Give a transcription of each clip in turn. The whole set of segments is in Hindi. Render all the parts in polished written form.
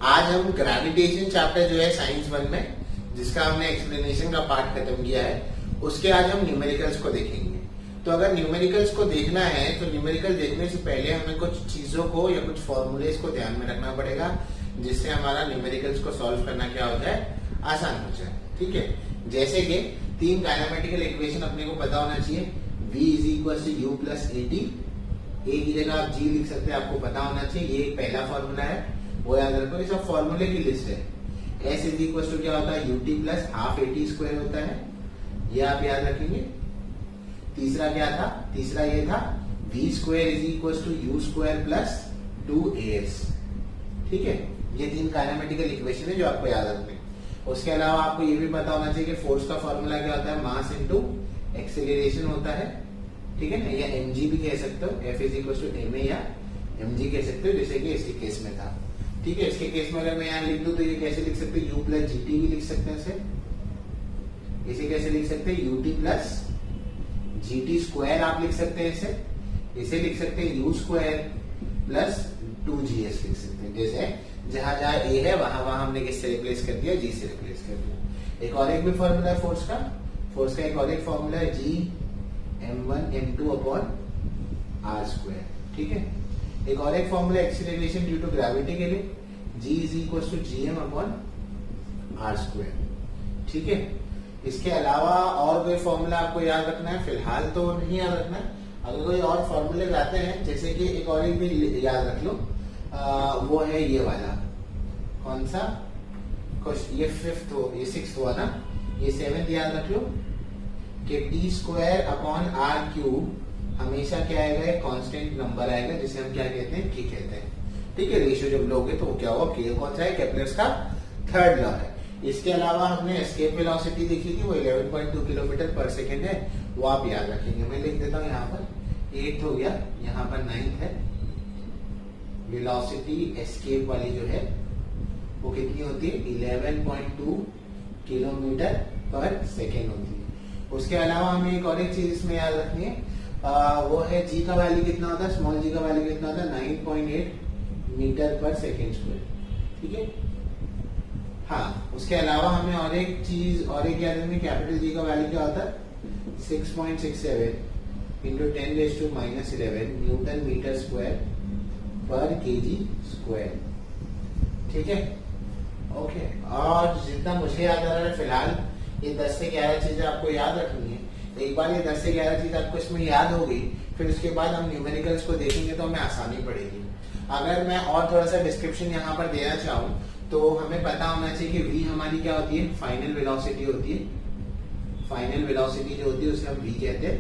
आज हम ग्रेविटेशन चैप्टर जो है साइंस 1 में, जिसका हमने एक्सप्लेनेशन का पार्ट खत्म किया है, उसके आज हम न्यूमेरिकल्स को देखेंगे। तो अगर न्यूमेरिकल्स को देखना है तो न्यूमेरिकल देखने से पहले हमें कुछ चीजों को या कुछ फॉर्मूलेस को ध्यान में रखना पड़ेगा, जिससे हमारा न्यूमेरिकल्स को सॉल्व करना क्या हो जाए, आसान हो जाए। ठीक है, जैसे कि 3 काइनेमेटिकल इक्वेशन अपने को पता होना चाहिए। V is equal to U plus AT, A की जगह आप G लिख सकते हैं, आपको पता होना चाहिए। ये एक पहला फॉर्मूला है, वो याद रखो। ये सब फॉर्मूले की लिस्ट है। S इज इक्वल टू क्या होता है, UT plus half AT square होता है, ये आप याद रखेंगे। तीसरा क्या था, तीसरा ये था V square is equal to U square plus 2AS। ठीक है, ये 3 काइनेमेटिकल इक्वेशन है जो आपको याद रखने। उसके अलावा आपको ये भी पता होना चाहिए कि फोर्स का फॉर्मूला क्या होता है, मास इनटू एक्सेलरेशन होता है। ठीक है ना, या mg भी कह सकते हो, F is equal to ma या mg कह सकते हो, जैसे कि इसके केस में था। ठीक है, इसके केस में अगर मैं यहाँ लिख दूं तो ये कैसे लिख सकते हैं, u प्लस gt भी लिख सकते हैं इसे कैसे लिख सकते हैं, ut प्लस gt स्क्वायर आप लिख सकते हैं इसे लिख सकते हैं u स्क्वायर प्लस 2gs लिख सकते हैं। जैसे जहां जहां a है वहां वहां हमने किससे रिप्लेस कर दिया, g से रिप्लेस कर दिया। एक और एक भी फॉर्मूला है फोर्स का एक और एक फॉर्मूला है g m1 m2 upon r square. ठीक है, एक और एक formula acceleration due to gravity के लिए, g is equal to gm upon r square. ठीक है, इसके अलावा और कोई फॉर्मूला आपको याद रखना है, फिलहाल तो नहीं याद रखना है। अगर कोई और फॉर्मूले आते हैं, जैसे कि एक और एक भी याद रख लो, वो है ये वाला, कौन सा, ये 6th हुआ ना, ये 7th याद रख लो कि T square upon R cube हमेशा क्या आएगा, एक कांस्टेंट नंबर आएगा, जिसे हम क्या कहते हैं, के कहते हैं। ठीक है, रेशियो जब लोगे तो क्या होगा, के कौन सा है, केपलर्स का 3rd लॉ है। इसके अलावा हमने एस्केप वेलोसिटी देखी थी, वो 11.2 किलोमीटर पर सेकेंड है, वो आप याद रखेंगे। मैं लिख देता हूँ यहाँ पर 8th हो गया, यहाँ पर 9th है। वेलोसिटी एस्केप वाली जो है वो कितनी होती है, 11.2 किलोमीटर पर सेकेंड होती है। उसके अलावा हमें एक और एक चीज इसमें याद रखनी है, वो है जी का वैल्यू कितना होता है, स्मॉल जी का वैल्यू कितना होता है, 9.8 मीटर पर सेकेंड स्क्वायर। ठीक है, हाँ, उसके अलावा हमें और एक चीज और एक याद रखनी, कैपिटल जी का वैल्यू क्या होता है, 6.67 इंटू 10⁻11 न्यूटन मीटर स्क्वायर पर केजी स्क्वायर। ठीक है, ओके। और जितना मुझे याद आ रहा है फिलहाल, ये 10 से 11 चीजें आपको याद रखनी है। एक बार ये 10 से 11 चीज आपको इसमें याद हो गई, फिर उसके बाद हम न्यूमेरिकल्स को देखेंगे तो हमें आसानी पड़ेगी। अगर मैं और थोड़ा सा डिस्क्रिप्शन यहाँ पर देना चाहूँ तो हमें पता होना चाहिए कि v हमारी क्या होती है, फाइनल वेलोसिटी होती है। फाइनल वेलोसिटी जो होती है उसे हम v कहते हैं।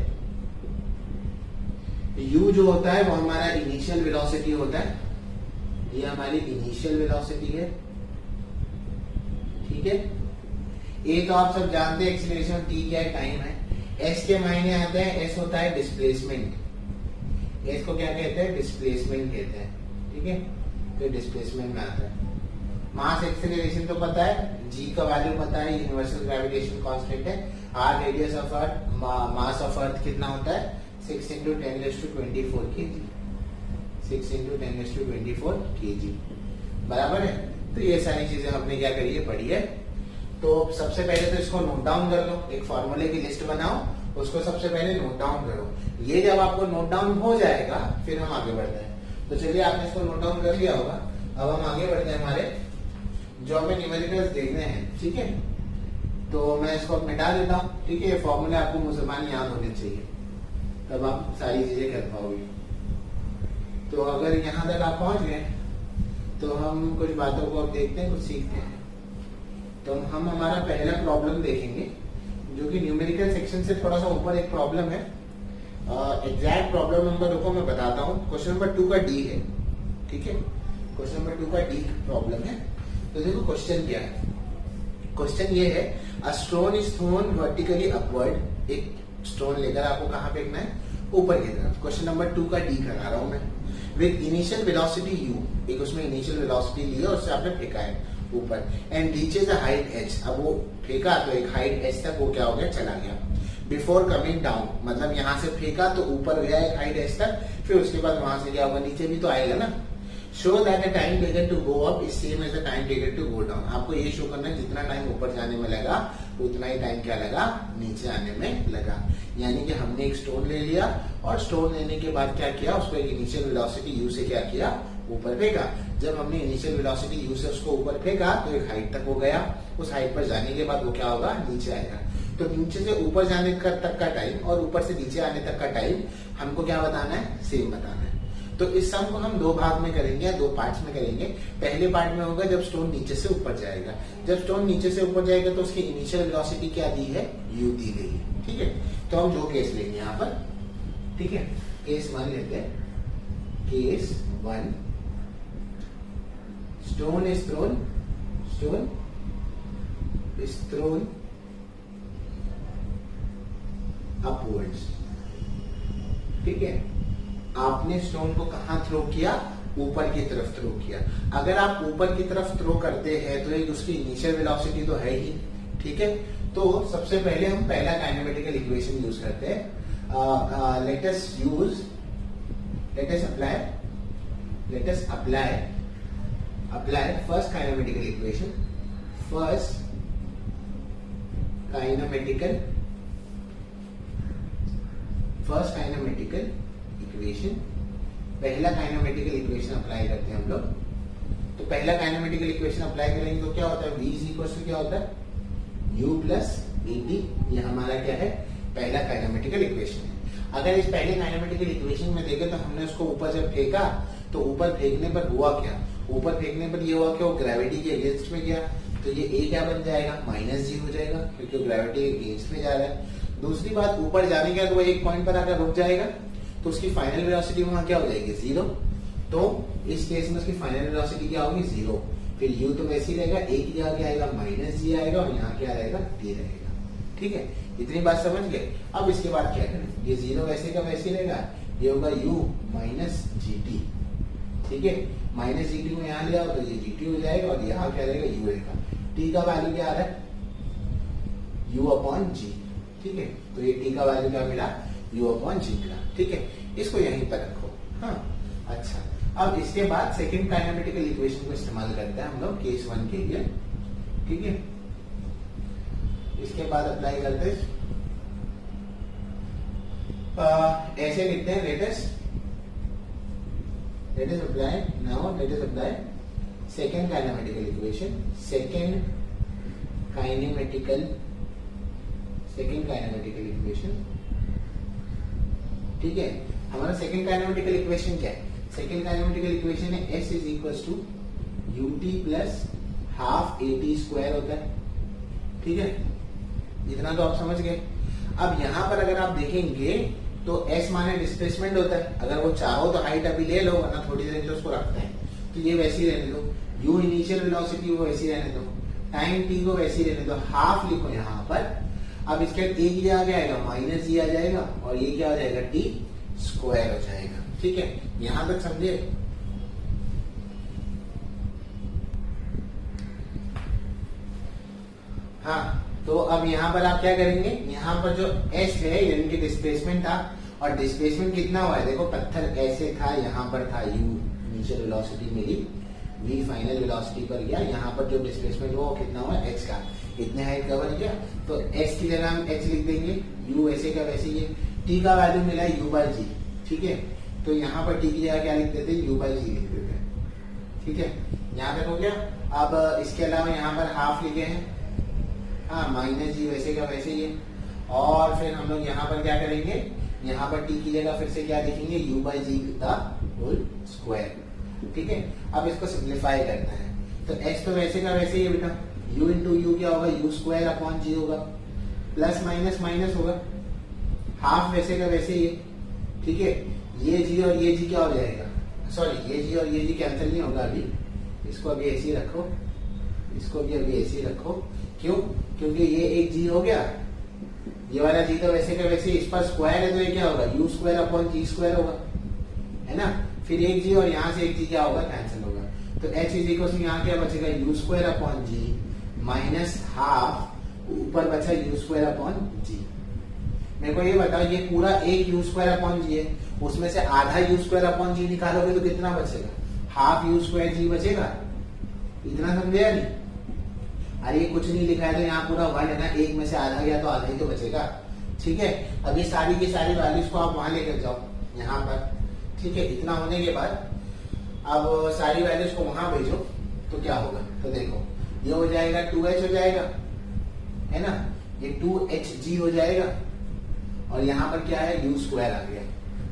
u जो होता है वो हमारा इनिशियल वेलोसिटी होता है, ये हमारी इनिशियल वेलोसिटी है। ठीक है, ए तो आप सब जानते हैं, एक्सीलरेशन, टी क्या है, टाइम है। एस के मायने आते हैं, एस होता है डिस्प्लेसमेंट। एस को क्या कहते हैं, डिस्प्लेसमेंट कहते हैं। ठीक है, तो डिस्प्लेसमेंट में आता है। मास एक्सीलरेशन तो पता है, जी का वैल्यू पता है, यूनिवर्सल ग्रेविटेशन कांस्टेंट है। R radius of Earth, mass of Earth कितना होता है, 6 इंटू 10⁻24 kg। 6 इंटू 10⁻24 kg बराबर है। तो ये सारी चीजें हमने क्या करी है, पढ़ी है। तो सबसे पहले तो इसको नोट डाउन कर लो, एक फॉर्मूले की लिस्ट बनाओ, उसको सबसे पहले नोट डाउन करो। ये जब आपको नोट डाउन हो जाएगा फिर हम आगे बढ़ते हैं। तो चलिए, आपने इसको नोट डाउन कर लिया होगा, अब हम आगे बढ़ते हैं हमारे जो हमें न्यूमेरिकल्स देखने हैं। ठीक है, तो मैं इसको मिटा देता हूँ। ठीक है, फॉर्मूले आपको मुसलमान याद होने चाहिए, तब आप सारी चीजें कर पाओगे। तो अगर यहाँ तक आप पहुंच गए तो हम कुछ बातों को अब देखते हैं, कुछ सीखते हैं। तो हम हमारा पहला प्रॉब्लम देखेंगे, जो कि न्यूमेरिकल सेक्शन से थोड़ा सा ऊपर एक प्रॉब्लम है। एग्जैक्ट प्रॉब्लम नंबर रुको मैं बताता हूँ। क्वेश्चन नंबर 2 का डी है। ठीक है, क्वेश्चन नंबर 2 का डी प्रॉब्लम है। तो देखो क्वेश्चन क्या है, क्वेश्चन ये है, a stone is thrown vertically upward. एक स्टोन लेकर आपको कहाँ फेंकना है, ऊपर की तरफ। क्वेश्चन नंबर 2 का डी करा रहा हूं मैं। विद इनिशियल वेलोसिटी u, एक उसमें इनिशियल वेलोसिटी ली है, उससे आपने फेंका है ऊपर, and reaches a height h। अब वो फेंका तो एक हाइट h तक वो क्या हो गया, चला गया। बिफोर कमिंग डाउन, मतलब यहाँ से फेंका तो ऊपर गया एक हाइट h तक, फिर उसके बाद वहां से क्या होगा, नीचे भी तो आएगा ना। Show that the time taken to go up is same as the time taken to go down. आपको ये शो करना है जितना टाइम ऊपर जाने में लगा उतना ही टाइम क्या लगा, नीचे आने में लगा। यानी कि हमने एक स्टोन ले लिया और स्टोन लेने के बाद क्या किया, उसको एक इनिशियल वेलोसिटी u से क्या किया, ऊपर फेंका। जब हमने इनिशियल वेलोसिटी u से उसको ऊपर फेंका तो एक हाइट तक हो गया। उस हाइट पर जाने के बाद वो क्या होगा, नीचे आएगा। तो नीचे से ऊपर जाने तक का टाइम और ऊपर से नीचे आने तक का टाइम हमको क्या बताना है, सेम बताना है। तो इस सम को हम दो भाग में करेंगे या दो पार्ट्स में करेंगे। पहले पार्ट में होगा जब स्टोन नीचे से ऊपर जाएगा। जब स्टोन नीचे से ऊपर जाएगा तो उसकी इनिशियल वेलोसिटी क्या दी है, u दी गई है। ठीक है, तो हम दो केस लेंगे यहाँ पर। ठीक है, केस 1 लेते हैं। Case 1, stone is throne upwards. ठीक है, आपने स्टोन को कहां थ्रो किया, ऊपर की तरफ थ्रो किया। अगर आप ऊपर की तरफ थ्रो करते हैं तो एक उसकी इनिशियल वेलोसिटी तो है ही। ठीक है, तो सबसे पहले हम पहला काइनेमेटिकल इक्वेशन यूज करते हैं। Let us apply first kinematical equation. First kinematical equation, पहला काइनेमेटिकल इक्वेशन अप्लाई करते हैं हम लोग। तो पहला काइनेमेटिकल इक्वेशन अप्लाई करेंगे तो क्या होता है, v इज इक्वल टू क्या होता है, u प्लस at। ये हमारा क्या है, पहला काइनेमेटिकल इक्वेशन है। अगर इस पहले काइनेमेटिकल इक्वेशन में देखें तो हमने उसको ऊपर जब फेंका तो ऊपर फेंकने पर हुआ क्या, ऊपर फेंकने पर ये हुआ कि वो ग्रेविटी के अगेंस्ट में गया। तो ये a क्या बन जाएगा, -g हो जाएगा, क्योंकि वो ग्रेविटी के अगेंस्ट में जा रहा है। दूसरी बात, ऊपर जाने के बाद वो एक पॉइंट पर आकर रुक जाएगा तो उसकी फाइनल वेलोसिटी वहां क्या हो जाएगी, 0। तो इस केस में उसकी फाइनल वेलोसिटी क्या होगी, 0। फिर u तो वैसे ही रहेगा, एक यहाँ क्या आएगा, -g आएगा और यहाँ क्या रहेगा, t रहेगा। ठीक है, इतनी बात समझ गए। अब इसके बाद क्या करें, ये 0 वैसे का वैसे ही रहेगा, ये होगा u माइनस gt। ठीक है, माइनस gt को यहाँ ले आओ तो ये gt हो जाएगा और यहाँ क्या रहेगा, u रहेगा। t का वैल्यू क्या आ रहा है, u/g। ठीक है, तो ये t का वैल्यू क्या मिला, u/g मिला। ठीक है, इसको यहीं पर रखो। हाँ, अच्छा, अब इसके बाद सेकंड काइनेमेटिकल इक्वेशन को इस्तेमाल करते हैं हम लोग केस 1 के लिए। ठीक है, इसके बाद अप्लाई करते हैं, ऐसे लिखते हैं, let us apply second kinematical equation. Second kinematical equation. ठीक है, हमारा सेकंड काइनेमेटिकल इक्वेशन क्या है, सेकंड काइनेमेटिकल इक्वेशन है s is equal to ut plus half at square होता है। ठीक है, इतना तो आप समझ गए। अब यहाँ पर अगर आप देखेंगे तो s माने डिस्प्लेसमेंट होता है। अगर वो चाहो तो हाइट अभी ले लो, वरना थोड़ी देर के उसको रखते हैं। तो ये वैसे ही रहने दो, u इनिशियल वेलोसिटी वो वैसी रहने दो, टाइम t को वैसे ही रहने दो, हाफ लिखो यहाँ पर। अब इसके बाद एक आ जाएगा, -g आ जाएगा और ये क्या हो जाएगा, t स्क्वायर हो जाएगा। ठीक है, यहां तक समझे। हाँ, तो अब यहाँ पर आप क्या करेंगे, यहाँ पर जो s है यानी कि डिस्प्लेसमेंट था, और डिस्प्लेसमेंट कितना हुआ है, देखो पत्थर ऐसे था, यहाँ पर था u इनिशियल वेलोसिटी मिली, v फाइनल वेलोसिटी पर गया, यहाँ पर जो डिस्प्लेसमेंट हुआ वो कितना हुआ, h का, इतने हाइट कवर किया। तो s की जगह हम h लिख देंगे, u वैसे का वैसे ही है। t का वैल्यू मिला है u/g। ठीक है, तो यहाँ पर t की जगह क्या लिख देते हैं, u/g लिख देते हैं। ठीक है, यहाँ तक हो गया। अब इसके अलावा यहाँ पर हाफ लिखे हैं, हाँ, -g वैसे का वैसे ही है। और फिर हम लोग यहाँ पर क्या करेंगे, यहाँ पर t की जगह फिर से क्या लिखेंगे, u/g का होल स्क्वायर। ठीक है, अब इसको सिंप्लीफाई करना है। तो x तो वैसे का वैसे ही है बेटा, u इंटू यू क्या होगा, u स्क्वायर अपॉन g होगा, प्लस माइनस माइनस होगा, हाफ वैसे का वैसे ही है। ठीक है, ये g और ये g क्या हो जाएगा, सॉरी, ये g और ये g कैंसिल नहीं होगा अभी, इसको अभी ऐसे ही रखो, इसको भी अभी ऐसे ही रखो। क्यों, क्योंकि ये एक g हो गया, ये वाला g तो वैसे का वैसे, इस पर स्क्वायर है तो ये क्या होगा, u square upon g square होगा, है ना। फिर एक g और यहाँ से एक g क्या होगा, कैंसिल होगा। तो h इज इक्वल टू यहाँ क्या बचेगा, u square upon g minus half, ऊपर बचा u स्क्वायर अपॉन g। मेरे को ये बताओ, ये पूरा एक u स्क्वायर अपॉन g है, उसमें से आधा u स्क्वायर अपॉन g निकालोगे तो कितना बचेगा, हाफ यू स्क्वायर जी बचेगा। इतना समझे या नहीं? अरे ये कुछ नहीं लिखा है तो यहाँ पूरा वन है ना, एक में से आधा गया तो आधा ही तो बचेगा। ठीक है, अब ये सारी की सारी वैल्यूज को आप वहां लेकर जाओ यहाँ पर। ठीक है, इतना होने के बाद अब सारी वैल्यूज को वहां भेजो तो क्या होगा, तो देखो ये हो जाएगा 2h हो जाएगा, है ना, ये 2hg हो जाएगा और यहाँ पर क्या है u स्क्वायर आ गया।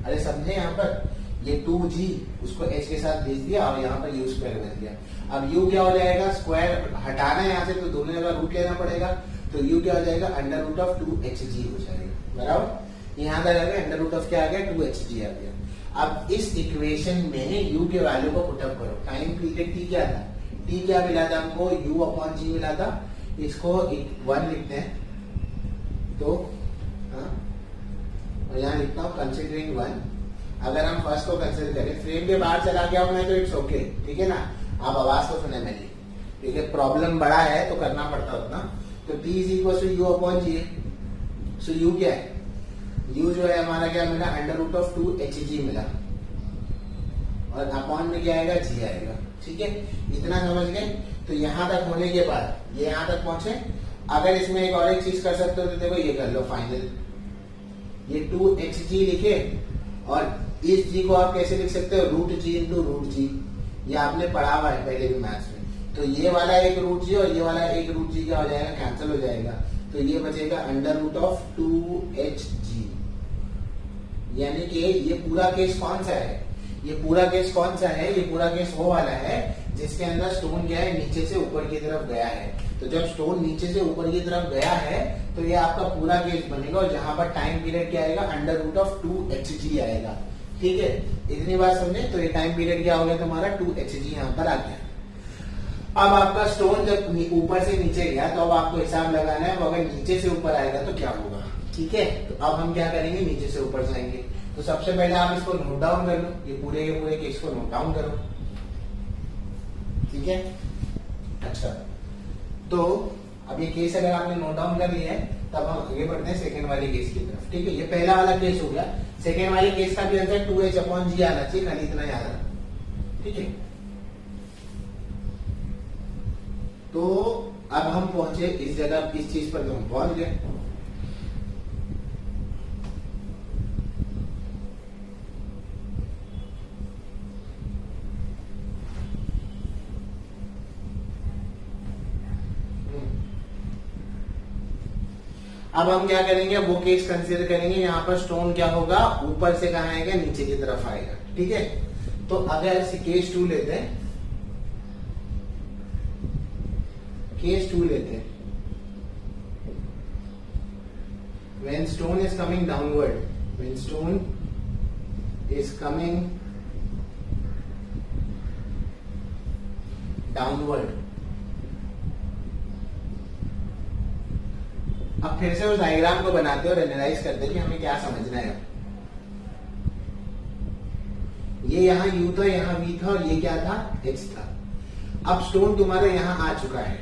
अरे समझे, यहाँ पर ये 2g उसको h के साथ भेज दिया और यहाँ पर u स्क्वायर भेज दिया। अब u क्या हो जाएगा, स्क्वायर हटाना है यहाँ से तो दोनों जगह रूट लेना पड़ेगा, तो u क्या हो जाएगा, अंडर रूट ऑफ 2hg हो जाएगा। बराबर, यहाँ तक आ गया, अंडर रूट ऑफ क्या आ गया, 2hg आ गया। अब इस इक्वेशन में u के वैल्यू को पुटअप करो। टाइम पीरियड t क्या था, t क्या मिला था हमको, u अपॉन g मिला था। इसको 1 लिखते हैं तो और यहाँ लिखता हूँ कंसिडरिंग 1। अगर हम फर्स्ट को कंसिडर करें, फ्रेम के बाहर चला गया हूं मैं तो इट्स ओके, ठीक है ना, आप आवाज को सुने मेरी, क्योंकि प्रॉब्लम बड़ा है तो करना पड़ता उतना। तो t is equal to u upon g. So u क्या है, u जो है हमारा क्या मिला, अंडर रूट ऑफ 2hg मिला और अपॉन में क्या आएगा, g आएगा। ठीक है, इतना समझ गए। तो यहाँ तक होने के बाद ये यहाँ तक पहुंचे। अगर इसमें एक और एक चीज कर सकते हो तो देखो ये कर लो फाइनल, ये 2hg लिखे और इस g को आप कैसे लिख सकते हो, रूट जी इंटू रूट जी। ये आपने पढ़ा हुआ है पहले भी मैथ्स में। तो ये वाला एक रूट जी और ये वाला एक रूट जी क्या हो जाएगा, कैंसिल हो जाएगा। तो ये बचेगा अंडर रूट ऑफ 2hg। यानी कि ये पूरा केस कौन सा है, ये पूरा केस कौन सा है, ये पूरा केस वो वाला है जिसके अंदर स्टोन क्या है, नीचे से ऊपर की तरफ गया है। तो जब स्टोन नीचे से ऊपर की तरफ गया है तो ये आपका पूरा केस बनेगा और जहां पर टाइम पीरियड क्या आएगा, अंडर रूट ऑफ 2hg आएगा। ठीक है, इतनी बात समझे। तो ये टाइम पीरियड क्या हो गया तुम्हारा, 2hg यहाँ पर आ गया। अब आपका स्टोन जब ऊपर से नीचे गया तो अब आपको हिसाब लगाना है, अगर नीचे से ऊपर आएगा तो क्या होगा। ठीक है, तो अब हम क्या करेंगे, नीचे से ऊपर जाएंगे। तो सबसे पहले आप इसको नोट डाउन कर लो, ये पूरे के पूरे केस को नोट डाउन करो। ठीक है, अच्छा, तो अब ये केस अगर आपने नोट डाउन कर लिया है तब हम आगे बढ़ते हैं सेकंड वाले केस की तरफ। ठीक है, ये पहला वाला केस हो गया। सेकंड वाले केस का भी आंसर 2h अपॉन g आना चाहिए, खाली इतना याद रखना। ठीक है, तो अब हम पहुंचे इस जगह, इस चीज पर तो हम पहुंच गए। अब हम क्या करेंगे, वो केस कंसीडर करेंगे। यहाँ पर स्टोन क्या होगा, ऊपर से कहाँ आएगा, नीचे की तरफ आएगा। ठीक है, तो अगर केस 2 लेते हैं, केस 2 लेते हैं, when stone is coming downward, when stone is coming downward, अब फिर से उस डायग्राम को बनाते और एनालाइज करते कि हमें क्या समझना है। ये यहाँ u था, यहाँ v था और ये क्या था, h था। अब स्टोन तुम्हारा यहाँ आ चुका है,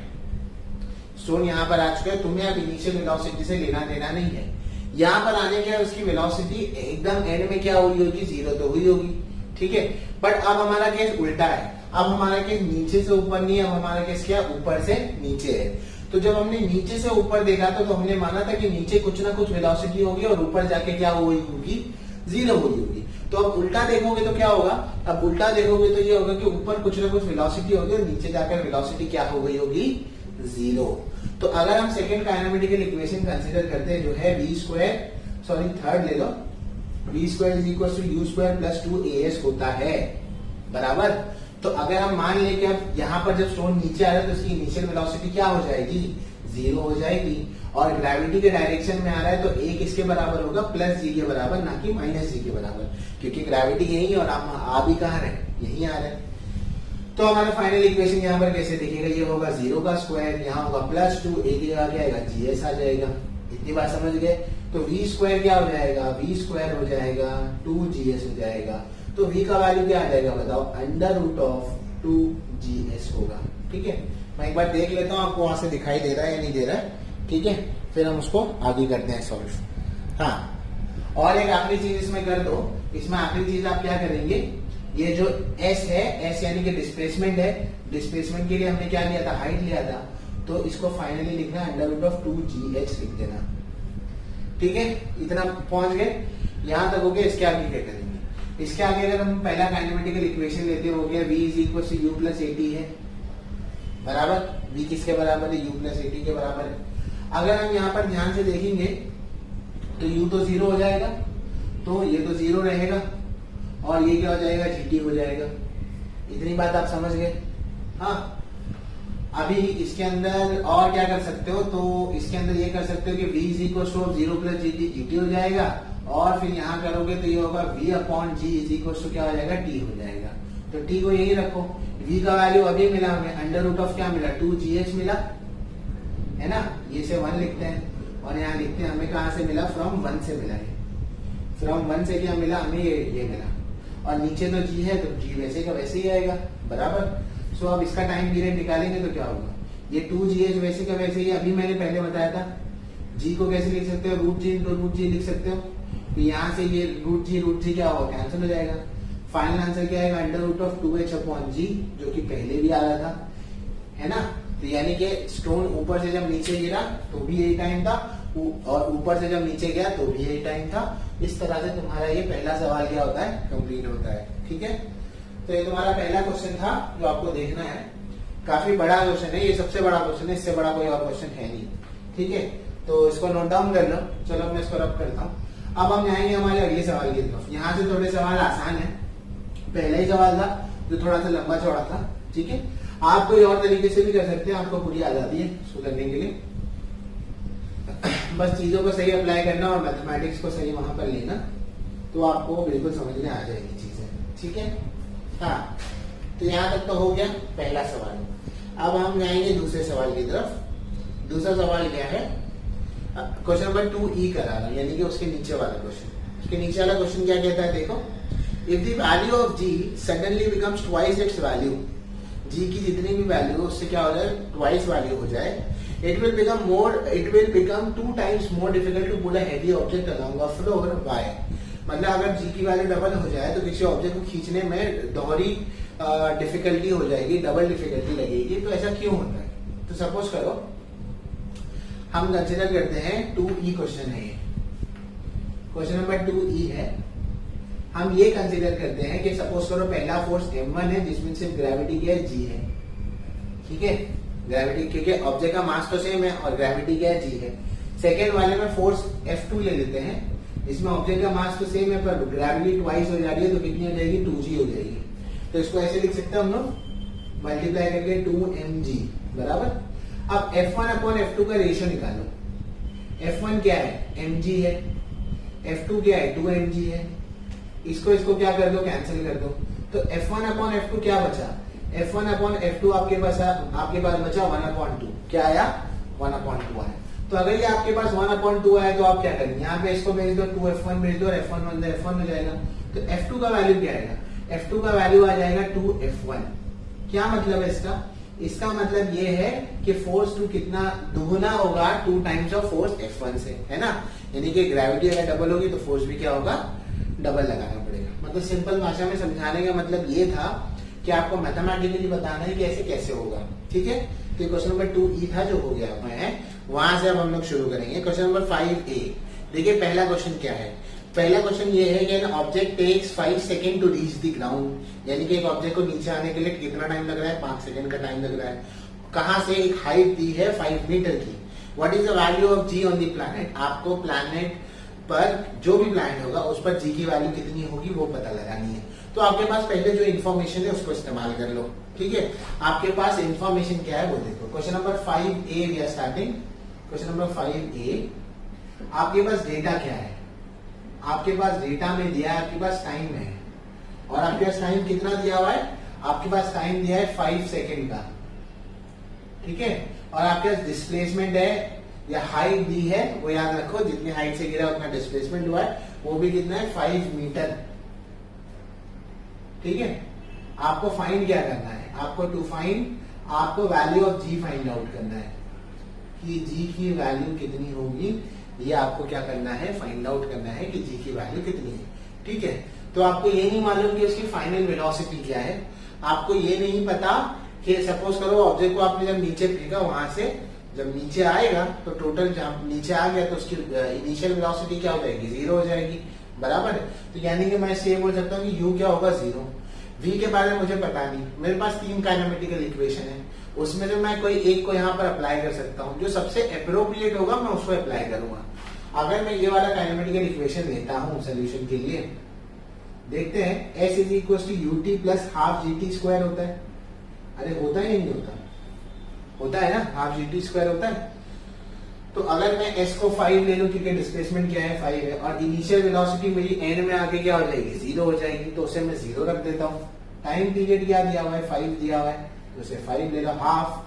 स्टोन यहाँ पर आ चुका है, तुम्हें अब इनिशियल वेलोसिटी से लेना देना नहीं है। यहाँ पर आने के उसकी वेलोसिटी एकदम एंड में क्या हुई होगी, 0 तो हुई होगी। ठीक है, बट अब हमारा केस उल्टा है। अब हमारा केस नीचे से ऊपर नहीं है, अब हमारा केस क्या, ऊपर से नीचे है। तो जब हमने नीचे से ऊपर देखा तो हमने माना था कि नीचे कुछ ना कुछ वेलोसिटी होगी और ऊपर जाके क्या हुई होगी, 0 हुई होगी। तो अब उल्टा देखोगे तो क्या होगा, अब उल्टा देखोगे तो ये होगा कि ऊपर कुछ ना कुछ वेलोसिटी होगी और नीचे जाकर वेलोसिटी क्या हो गई होगी, 0। तो अगर हम सेकंड काइनेमेटिकल इक्वेशन कंसीडर करते हैं जो है थर्ड ले लो, v² is equal to u² plus 2as होता है, बराबर। तो अगर हम मान लें कि अब यहाँ पर जब स्टोन नीचे आ रहा है तो उसकी इनिशियल वेलोसिटी क्या हो जाएगी, 0 हो जाएगी। और ग्रेविटी के डायरेक्शन में आ रहा है तो एक इसके बराबर होगा प्लस g के बराबर, ना कि माइनस g के बराबर, क्योंकि ग्रेविटी यही है और हम आ भी कहाँ रहे, यही आ रहे हैं। तो हमारा फाइनल इक्वेशन यहाँ पर कैसे दिखेगा, ये होगा 0 का स्क्वायर, यहाँ होगा प्लस 2, एक जगह क्या आएगा, gs आ जाएगा। इतनी बात समझ गए। तो v² क्या हो जाएगा, v² हो जाएगा 2gs हो जाएगा। तो v का वैल्यू क्या आ जाएगा बताओ, अंडर रूट ऑफ 2gs होगा। ठीक है, मैं एक बार देख लेता हूँ आपको वहां से दिखाई दे रहा है या नहीं दे रहा है। ठीक है, फिर हम उसको आगे करते हैं सॉल्व। हाँ, और एक आखिरी चीज इसमें कर दो। इसमें आखिरी चीज आप क्या करेंगे, ये जो एस है, एस यानी कि डिस्प्लेसमेंट है, डिस्प्लेसमेंट के लिए हमने क्या लिया था, हाइट लिया था, तो इसको फाइनली लिखना अंडर रूट ऑफ 2gh लिख देना। ठीक है, इतना पहुंच गए, यहां तक हो गया। इसके आगे क्या करेंगे, इसके आगे अगर हम पहला काइनेमेटिकल इक्वेशन लेते हो गया, v is equal to u plus at है, बराबर, v किसके बराबर है, u प्लस at के बराबर है। अगर हम यहाँ पर ध्यान से देखेंगे तो u तो 0 हो जाएगा, तो ये तो 0 रहेगा, और ये क्या हो जाएगा, gt हो जाएगा। इतनी बात आप समझ गए। हाँ, अभी इसके अंदर और क्या कर सकते हो, तो इसके अंदर ये कर सकते हो कि v is equal to 0 plus gt हो जाएगा, और फिर यहाँ करोगे तो ये होगा v upon g is equal to क्या हो जाएगा, t हो जाएगा। तो t को यही रखो, v का वैल्यू अभी मिला हमें, अंडर रूट ऑफ क्या मिला, 2gh मिला, है ना, ये से 1 लिखते हैं, और यहाँ लिखते हैं हमें कहाँ से मिला, फ्रॉम 1 से मिला है, फ्रॉम 1 से क्या मिला हमें, ये मिला, और नीचे तो g है, तो g वैसे का वैसे ही आएगा, बराबर। सो अब इसका टाइम पीरियड निकालेंगे तो क्या होगा, ये 2gh वैसे का वैसे ही, अभी मैंने पहले बताया था, g को कैसे लिख सकते हो, रूट जी इंटू रूट जी लिख सकते हो, तो यहाँ से ये रूट जी क्या होगा, कैंसिल हो जाएगा। फाइनल आंसर क्या आएगा, under root of 2h upon g, जो कि पहले भी आ रहा था, है ना। तो यानी कि स्टोन ऊपर से जब नीचे गिरा तो भी यही टाइम था, और ऊपर से जब नीचे गया तो भी यही टाइम था। इस तरह से तुम्हारा ये पहला सवाल क्या होता है, कंप्लीट होता है। ठीक है, तो ये तुम्हारा पहला क्वेश्चन था जो आपको देखना है। काफी बड़ा क्वेश्चन है, ये सबसे बड़ा क्वेश्चन है, इससे बड़ा कोई और क्वेश्चन है नहीं। ठीक है, तो इसको नोट डाउन कर लो। चलो मैं इसको रब करता हूँ। अब हम जाएंगे हमारे अगले सवाल की तरफ। यहाँ से थोड़े सवाल आसान है, पहला ही सवाल था जो थोड़ा सा लंबा चौड़ा था। ठीक है, आप कोई और तरीके से भी कर सकते हैं, आपको पूरी आजादी है इसको करने के लिए, बस चीजों को सही अप्लाई करना और मैथमेटिक्स को सही वहां पर लेना, तो आपको बिल्कुल समझ में आ जाएगी चीजें। ठीक है, हाँ, तो यहाँ तक तो हो गया पहला सवाल। अब हम जाएंगे दूसरे सवाल की तरफ। दूसरा सवाल क्या है, क्वेश्चन नंबर 2E करा रहा, यानी कि उसके नीचे वाला क्वेश्चन। उसके नीचे वाला क्वेश्चन क्या कहता है, देखो, if the value of g suddenly becomes twice its value, g की जितनी भी वैल्यू उससे क्या हो जाए, ट्वाइस वैल्यू हो जाए, it will become 2 times more difficult to pull a heavy object along a floor. Why? मतलब अगर g की वैल्यू डबल हो जाए तो किसी ऑब्जेक्ट को खींचने में दोहरी डिफिकल्टी हो जाएगी, डबल डिफिकल्टी लगेगी। तो ऐसा क्यों होता है, तो सपोज करो हम कंसिडर करते हैं 2E क्वेश्चन है, ये क्वेश्चन नंबर 2E है। हम ये कंसिडर करते हैं कि सपोज करो पहला फोर्स m1 है, जिसमें सिर्फ ग्रेविटी क्या है, g है। ठीक है, ग्रेविटी, क्योंकि ऑब्जेक्ट का मास तो सेम है और ग्रेविटी क्या है, g है। सेकेंड वाले में फोर्स F2 ले लेते हैं, इसमें ऑब्जेक्ट का मास तो सेम है पर ग्रेविटी ट्वाइस हो जा रही है, तो कितनी हो जाएगी, 2g हो जाएगी। तो इसको ऐसे लिख सकते हैं हम लोग, मल्टीप्लाई करके 2mg बराबर। अब F1 अपॉन F2 का रेशियो निकालो। F1 क्या है, mg है, F2 क्या है, 2mg है। इसको क्या कर दो, कैंसिल कर दो। तो F1 अपॉन F2 क्या बचा, F1 अपॉन F2 आपके पास बचा 1/2, क्या आया, 1/2 आया। तो अगर ये आपके पास 1/2 आया तो आप क्या करेंगे, यहाँ पे इसको भेज दो, 2F1 भेज दो, और F1 हो जाएगा। तो F2 का वैल्यू क्या आएगा, F2 का वैल्यू आ जाएगा 2F1। क्या मतलब है इसका, इसका मतलब ये है कि फोर्स 2 कितना दुगुना होगा, 2 टाइम्स ऑफ फोर्स F1 से, है ना। यानी कि ग्रेविटी अगर डबल होगी तो फोर्स भी क्या होगा, डबल लगाना पड़ेगा। मतलब सिंपल भाषा में समझाने का मतलब ये था कि आपको मैथमेटिकली बताना है कि ऐसे कैसे होगा। ठीक है, तो क्वेश्चन नंबर 2E था जो हो गया है, वहां से अब हम लोग शुरू करेंगे क्वेश्चन नंबर 5A। देखिए पहला क्वेश्चन क्या है, पहला क्वेश्चन ये है कि an object takes 5 second to reach the ground, यानी कि एक ऑब्जेक्ट को नीचे आने के लिए कितना टाइम लग रहा है, 5 सेकंड का टाइम लग रहा है। कहां से, एक हाइट दी है 5 मीटर की। What is the value of g on the planet, आपको प्लैनेट पर जो भी प्लैनेट होगा उस पर g की वैल्यू कितनी होगी वो पता लगानी है। तो आपके पास पहले जो इन्फॉर्मेशन है उसको इस्तेमाल कर लो। ठीक है, आपके पास इन्फॉर्मेशन क्या है वो देखो। Question number 5A we are starting. Question number 5A, आपके पास डेटा क्या है, आपके पास डेटा में दिया है, आपके पास टाइम है, और आपके पास टाइम कितना दिया हुआ है, आपके पास टाइम दिया है 5 सेकेंड का। ठीक है, और आपके पास डिस्प्लेसमेंट है या हाइट दी है, वो याद रखो, जितनी हाइट से गिरा उतना डिस्प्लेसमेंट हुआ है, वो भी कितना है, 5 मीटर। ठीक है, आपको फाइंड क्या करना है, आपको value of g find out करना है कि g की वैल्यू कितनी होगी, ये आपको क्या करना है, फाइंड आउट करना है कि g की वैल्यू कितनी है। ठीक है, तो आपको ये नहीं मालूम कि उसकी फाइनल वेलोसिटी क्या है, आपको ये नहीं पता कि सपोज करो ऑब्जेक्ट को आपने जब नीचे फेंका, वहां से जब नीचे आएगा तो टोटल जब नीचे आ गया तो उसकी इनिशियल वेलोसिटी क्या हो जाएगी, 0 हो जाएगी, बराबर है। तो यानी कि मैं इससे बोल सकता हूँ कि u क्या होगा, 0। v के बारे में मुझे पता नहीं, मेरे पास 3 काइनेमेटिकल इक्वेशन है, उसमें से मैं कोई एक को यहाँ पर अप्लाई कर सकता हूँ, जो सबसे अप्रोप्रिएट होगा मैं उसको अप्लाई करूंगा। अगर मैं ये वाला काइनेमेटिकल इक्वेशन लेता हूँ सोल्यूशन के लिए, देखते हैं s is equal to ut plus half gt square होता है। अरे होता है या नहीं होता, होता है ना, हाफ gt स्क्वायर होता है। तो अगर मैं s को 5 ले लूं, क्योंकि डिस्प्लेसमेंट क्या है 5 है, और इनिशियल वेलोसिटी मेरी n में आके क्या हो जाएगी, 0 हो जाएगी, तो उसे मैं 0 रख देता हूं। टाइम पीरियड क्या दिया हुआ है, 5 दिया हुआ है, तो उसे 5 ले लो। हाफ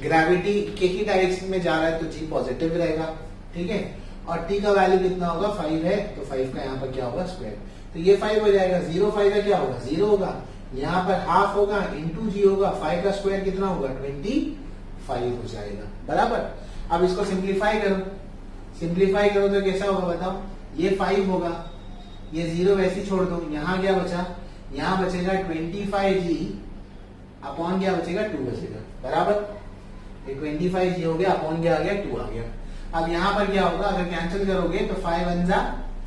ग्रेविटी के ही डायरेक्शन में जा रहा है तो g पॉजिटिव रहेगा, ठीक है, और t का वैल्यू कितना होगा, 5 है, तो 5 का यहाँ पर क्या होगा, स्क्वायर, तो ये 5 हो जाएगा, 0 5 का क्या होगा, 0 होगा, यहाँ पर हाफ होगा इंटू जी होगा, 5 का स्क्वायर कितना होगा, 25 हो जाएगा, बराबर। अब इसको सिंप्लीफाई करो, सिंप्लीफाई करो तो कैसा होगा बताओ, ये 5 होगा, ये 0 वैसे ही छोड़ दो, यहाँ क्या बचा, यहाँ बचेगा 25g अपॉन क्या बचेगा, 2 बचेगा, बराबर। ये 25g हो गया, अपॉन क्या आ गया, 2 आ गया। अब यहाँ पर क्या होगा, अगर कैंसिल करोगे तो 5 1 जा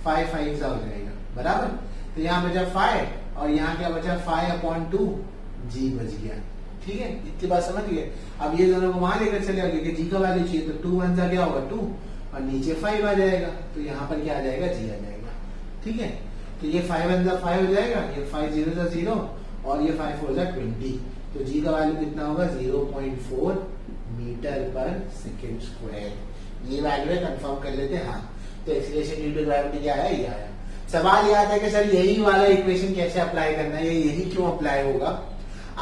5 5 जा हो जाएगा, बराबर। तो यहाँ बचा 5 और यहाँ क्या बचा, 5 अपॉन 2 g बच गया, ठीक है, इतनी बात समझ गए। अब ये दोनों को वहां लेकर चले आगे, जी का वैल्यू चाहिए, तो 2 1 जा क्या होगा 2 और नीचे 5 आ जाएगा, तो यहाँ पर क्या आ जाएगा, जी आ जाएगा, ठीक है। तो ये 5 1 जा 5 हो जाएगा, ये 5 0 जा 0 और ये 5 4 जा 20, तो जी का वैल्यू कितना होगा, 0.4 मीटर पर सेकेंड स्क्वायर। ये वैल्यू है, कंफर्म कर लेते हैं। हाँ, तो एक्सीलरेशन ड्यू टू ग्रेविटी क्या है, ये आया। सवाल ये आता है कि सर यही वाला इक्वेशन कैसे अप्लाई करना है, यही क्यों अप्लाई होगा।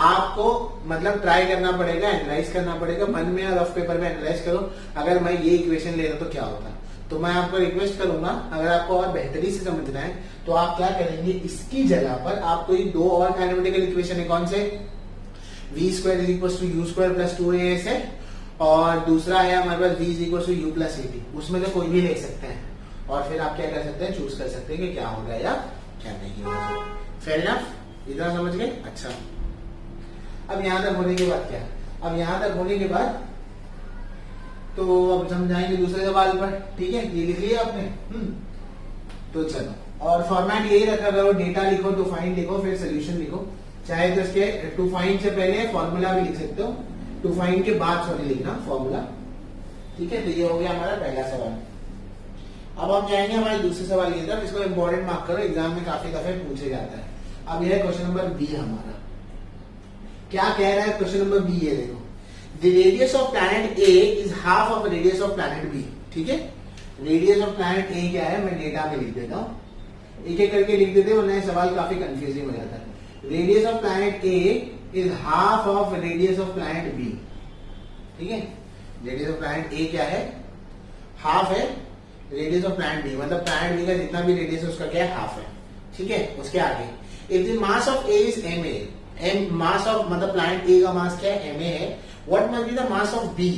आपको मतलब ट्राई करना पड़ेगा, एनालाइज करना पड़ेगा, मन में और रफ पेपर में एनालाइज करो, अगर मैं ये इक्वेशन ले रहा तो क्या होता। तो मैं आपको रिक्वेस्ट करूंगा, अगर आपको और बेहतरी से समझना है तो आप क्या करेंगे, इसकी जगह पर आपको ये 2 और काइनेमेटिकल इक्वेशन है, कौन से, v square is equal to u square plus 2as है, और दूसरा है हमारे पास v is equal to u plus AT, उसमें से कोई भी ले सकते हैं और फिर आप क्या कर सकते हैं, चूज कर सकते हैं कि क्या होगा या क्या नहीं होगा। फेयर इनफ, इतना समझ गए। अच्छा, अब यहां तक होने के बाद क्या, अब यहां तक होने के बाद तो अब समझाएंगे दूसरे सवाल पर, ठीक है, ये लिख लिया आपने। तो चलो, और फॉर्मेट यही रखा करो, डेटा लिखो, टू फाइंड लिखो, फिर सोल्यूशन लिखो, चाहे तो इसके टू फाइंड से पहले फॉर्मूला भी लिख सकते हो, टू फाइंड के बाद सॉरी लिखना फॉर्मूला, ठीक है। तो ये हो गया हमारा पहला सवाल। अब हम जाएंगे हमारे दूसरे सवाल की तरफ, इसको इंपॉर्टेंट मार्क करो, एग्जाम में काफी दफे पूछे जाता है। अब यह है क्वेश्चन नंबर बी हमारा, क्या कह रहा है क्वेश्चन नंबर बी, ये देखो, the radius of planet A is half of radius of planet B, ठीक है। रेडियस ऑफ प्लैनेट ए क्या है, मैं डेटा में लिख देता हूँ, एक एक करके लिख देते हैं वरना सवाल काफी कंफ्यूजिंग हो जाता है। Radius of planet A is half of radius of planet B, ठीक है। रेडियस ऑफ प्लैनेट ए क्या है, हाफ है रेडियस ऑफ प्लैनेट बी, मतलब प्लैनेट बी का जितना भी रेडियस है उसका क्या है, हाफ है, ठीक है। उसके आगे, if the mass of A is M A, mass of मतलब प्लैनेट ए का मास क्या है, एम ए है, what must be the mass of B,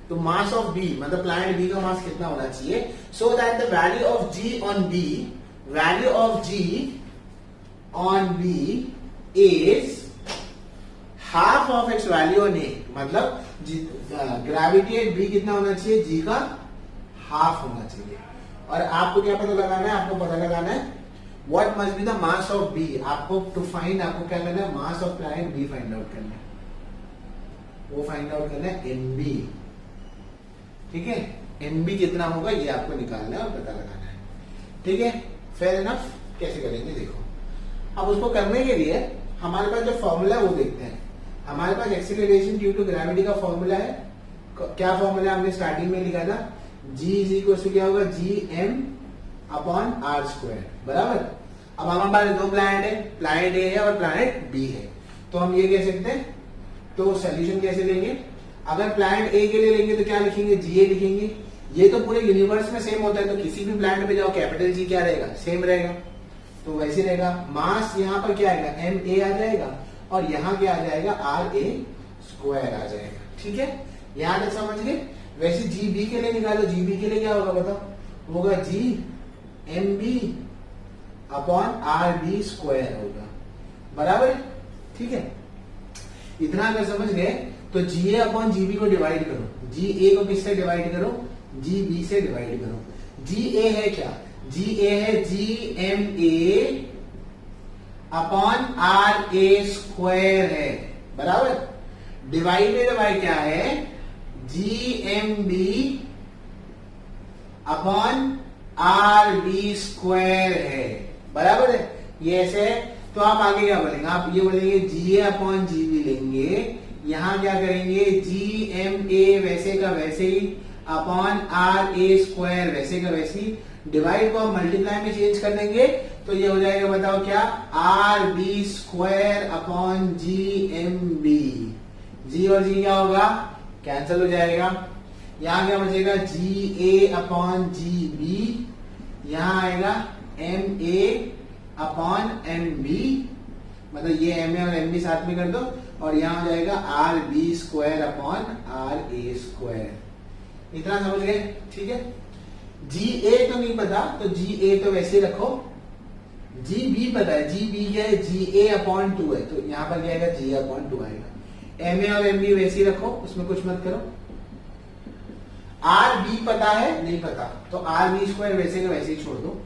तो मास ऑफ बी मतलब प्लैनेट बी का मास कितना होना चाहिए, so that the value of g on B, value of g on B is half of its value on A, मतलब ग्रेविटी एट बी कितना होना चाहिए, जी का हाफ होना चाहिए। और आपको क्या पता लगाना है, आपको पता लगाना है what must be the mass of B, आपको टू फाइंड, आपको क्या करना है, mass of planet B find out करना है, वो फाइंड आउट करना है एम बी, ठीक है। एम बी कितना होगा ये आपको निकालना है और पता लगाना है, ठीक है। फेयर इनफ, कैसे करेंगे देखो। अब उसको करने के लिए हमारे पास जो फॉर्मूला है वो देखते हैं। हमारे पास एक्सीलरेशन ड्यू टू ग्रेविटी का फॉर्मूला है, क्या फॉर्मूला हमने स्टार्टिंग में लिखा था, g इज इक्वल टू क्या होगा, G M upon R square, बराबर। अब हमारे पास दो प्लैनेट है, प्लैनेट ए है और प्लैनेट बी है, तो हम ये कह सकते हैं, तो सोल्यूशन कैसे लेंगे, अगर प्लैनेट ए के लिए लेंगे तो क्या लिखेंगे, जी ए लिखेंगे। ये तो पूरे यूनिवर्स में सेम होता है, तो किसी भी प्लैनेट पे जाओ कैपिटल जी क्या रहेगा, सेम रहेगा, तो वैसे रहेगा। मास यहाँ पर क्या आएगा, एम ए आ जाएगा, और यहाँ क्या आ जाएगा, आर ए स्क्वायर आ जाएगा, ठीक है। यहां तक समझ गए। वैसे जी बी के लिए निकालो, जी बी के लिए क्या होगा बताओ, होगा G M B upon R B square होगा, बराबर, ठीक है। इतना अगर समझ गए तो G A upon G B को डिवाइड करो, जी ए को किससे डिवाइड करो, जी बी से डिवाइड करो। जी ए है क्या, जी ए है G M A upon R A square है, बराबर। डिवाइडेड बाय क्या है, G M B upon R B square है, बराबर है। ये ऐसे है, तो आप आगे क्या बोलेंगे, आप ये बोलेंगे जी ए अपॉन जी बी लेंगे, यहां क्या करेंगे, जी एम ए वैसे का वैसे ही अपॉन आर ए स्क्वायर वैसे का वैसे ही, डिवाइड को हम मल्टीप्लाई में चेंज कर देंगे तो ये हो जाएगा, बताओ क्या, R B square upon G M B. G और जी क्या होगा, कैंसिल हो जाएगा। यहां क्या बचेगा, जी ए अपॉन जी बी, यहां आएगा M A upon M B, मतलब ये एम ए और एम बी साथ में कर दो, और यहां हो जाएगा R B square upon R A square. इतना समझ गए, ठीक है। जी ए तो नहीं पता, तो जी ए तो वैसे रखो। जी बी पता है, जी बी क्या है, जी ए अपॉन 2 है, तो यहां पर क्या आएगा, जी ए अपॉन 2 आएगा। एम ए और एम बी वैसे ही रखो, उसमें कुछ मत करो। आर बी पता है, नहीं पता, तो आर बी स्क्वायर वैसे का वैसे ही छोड़ दो।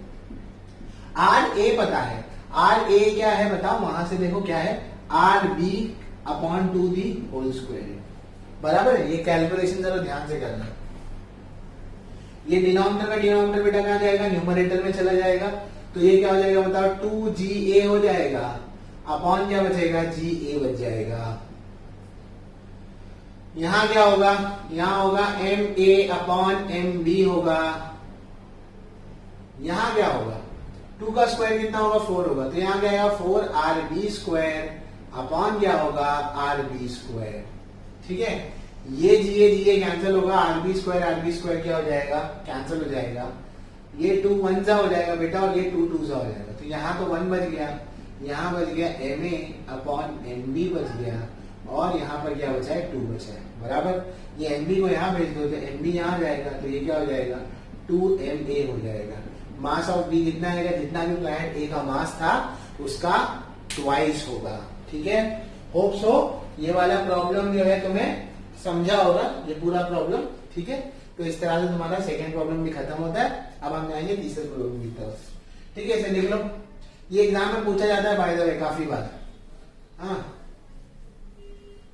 आर ए पता है, आर ए क्या है बताओ, वहां से देखो क्या है, R B upon 2 the whole square, बराबर है। ये कैलकुलेशन जरा ध्यान से करना। ये डिनोमिनेटर में डिनोमिनेटर बेटा कहां जाएगा, न्यूमरेटर में चला जाएगा, तो ये क्या हो जाएगा बताओ, 2 जी ए हो जाएगा, अपॉन क्या बचेगा, जी ए बच जाएगा। यहां क्या होगा, यहां होगा M A upon M B होगा। यहां क्या होगा, 2 का स्क्वायर कितना होगा, 4 होगा, तो यहां क्या आएगा, 4 आर बी स्क्वायर अपॉन क्या होगा, आर बी स्क्वायर, ठीक है। ये जी ए कैंसिल होगा, आर बी स्क्वायर क्या हो जाएगा, कैंसिल हो जाएगा। ये 2 1 सा हो जाएगा बेटा, और ये 2 2 सा हो जाएगा, तो यहां तो 1 बच गया, यहां बच गया M A upon M B बच गया, और यहां पर क्या बचा है, 2 बचा है, बराबर। ये एम बी को यहां भेज दो, तो एम बी यहां जाएगा, तो ये क्या हो जाएगा, 2 एम ए हो जाएगा। मास ऑफ बी कितना आएगा, जितना भी प्लैनेट ए का मास था उसका ट्वाइस होगा, ठीक है। होप सो ये वाला प्रॉब्लम जो है तुम्हें समझा होगा, ये पूरा प्रॉब्लम, ठीक है। तो इस तरह से तुम्हारा सेकंड प्रॉब्लम भी खत्म होता है। अब हम जाएंगे तीसरे प्रॉब्लम की तरफ, ठीक है। इसे लिख लो, ये एग्जाम में पूछा जाता है बाय द वे काफी बार, हाँ,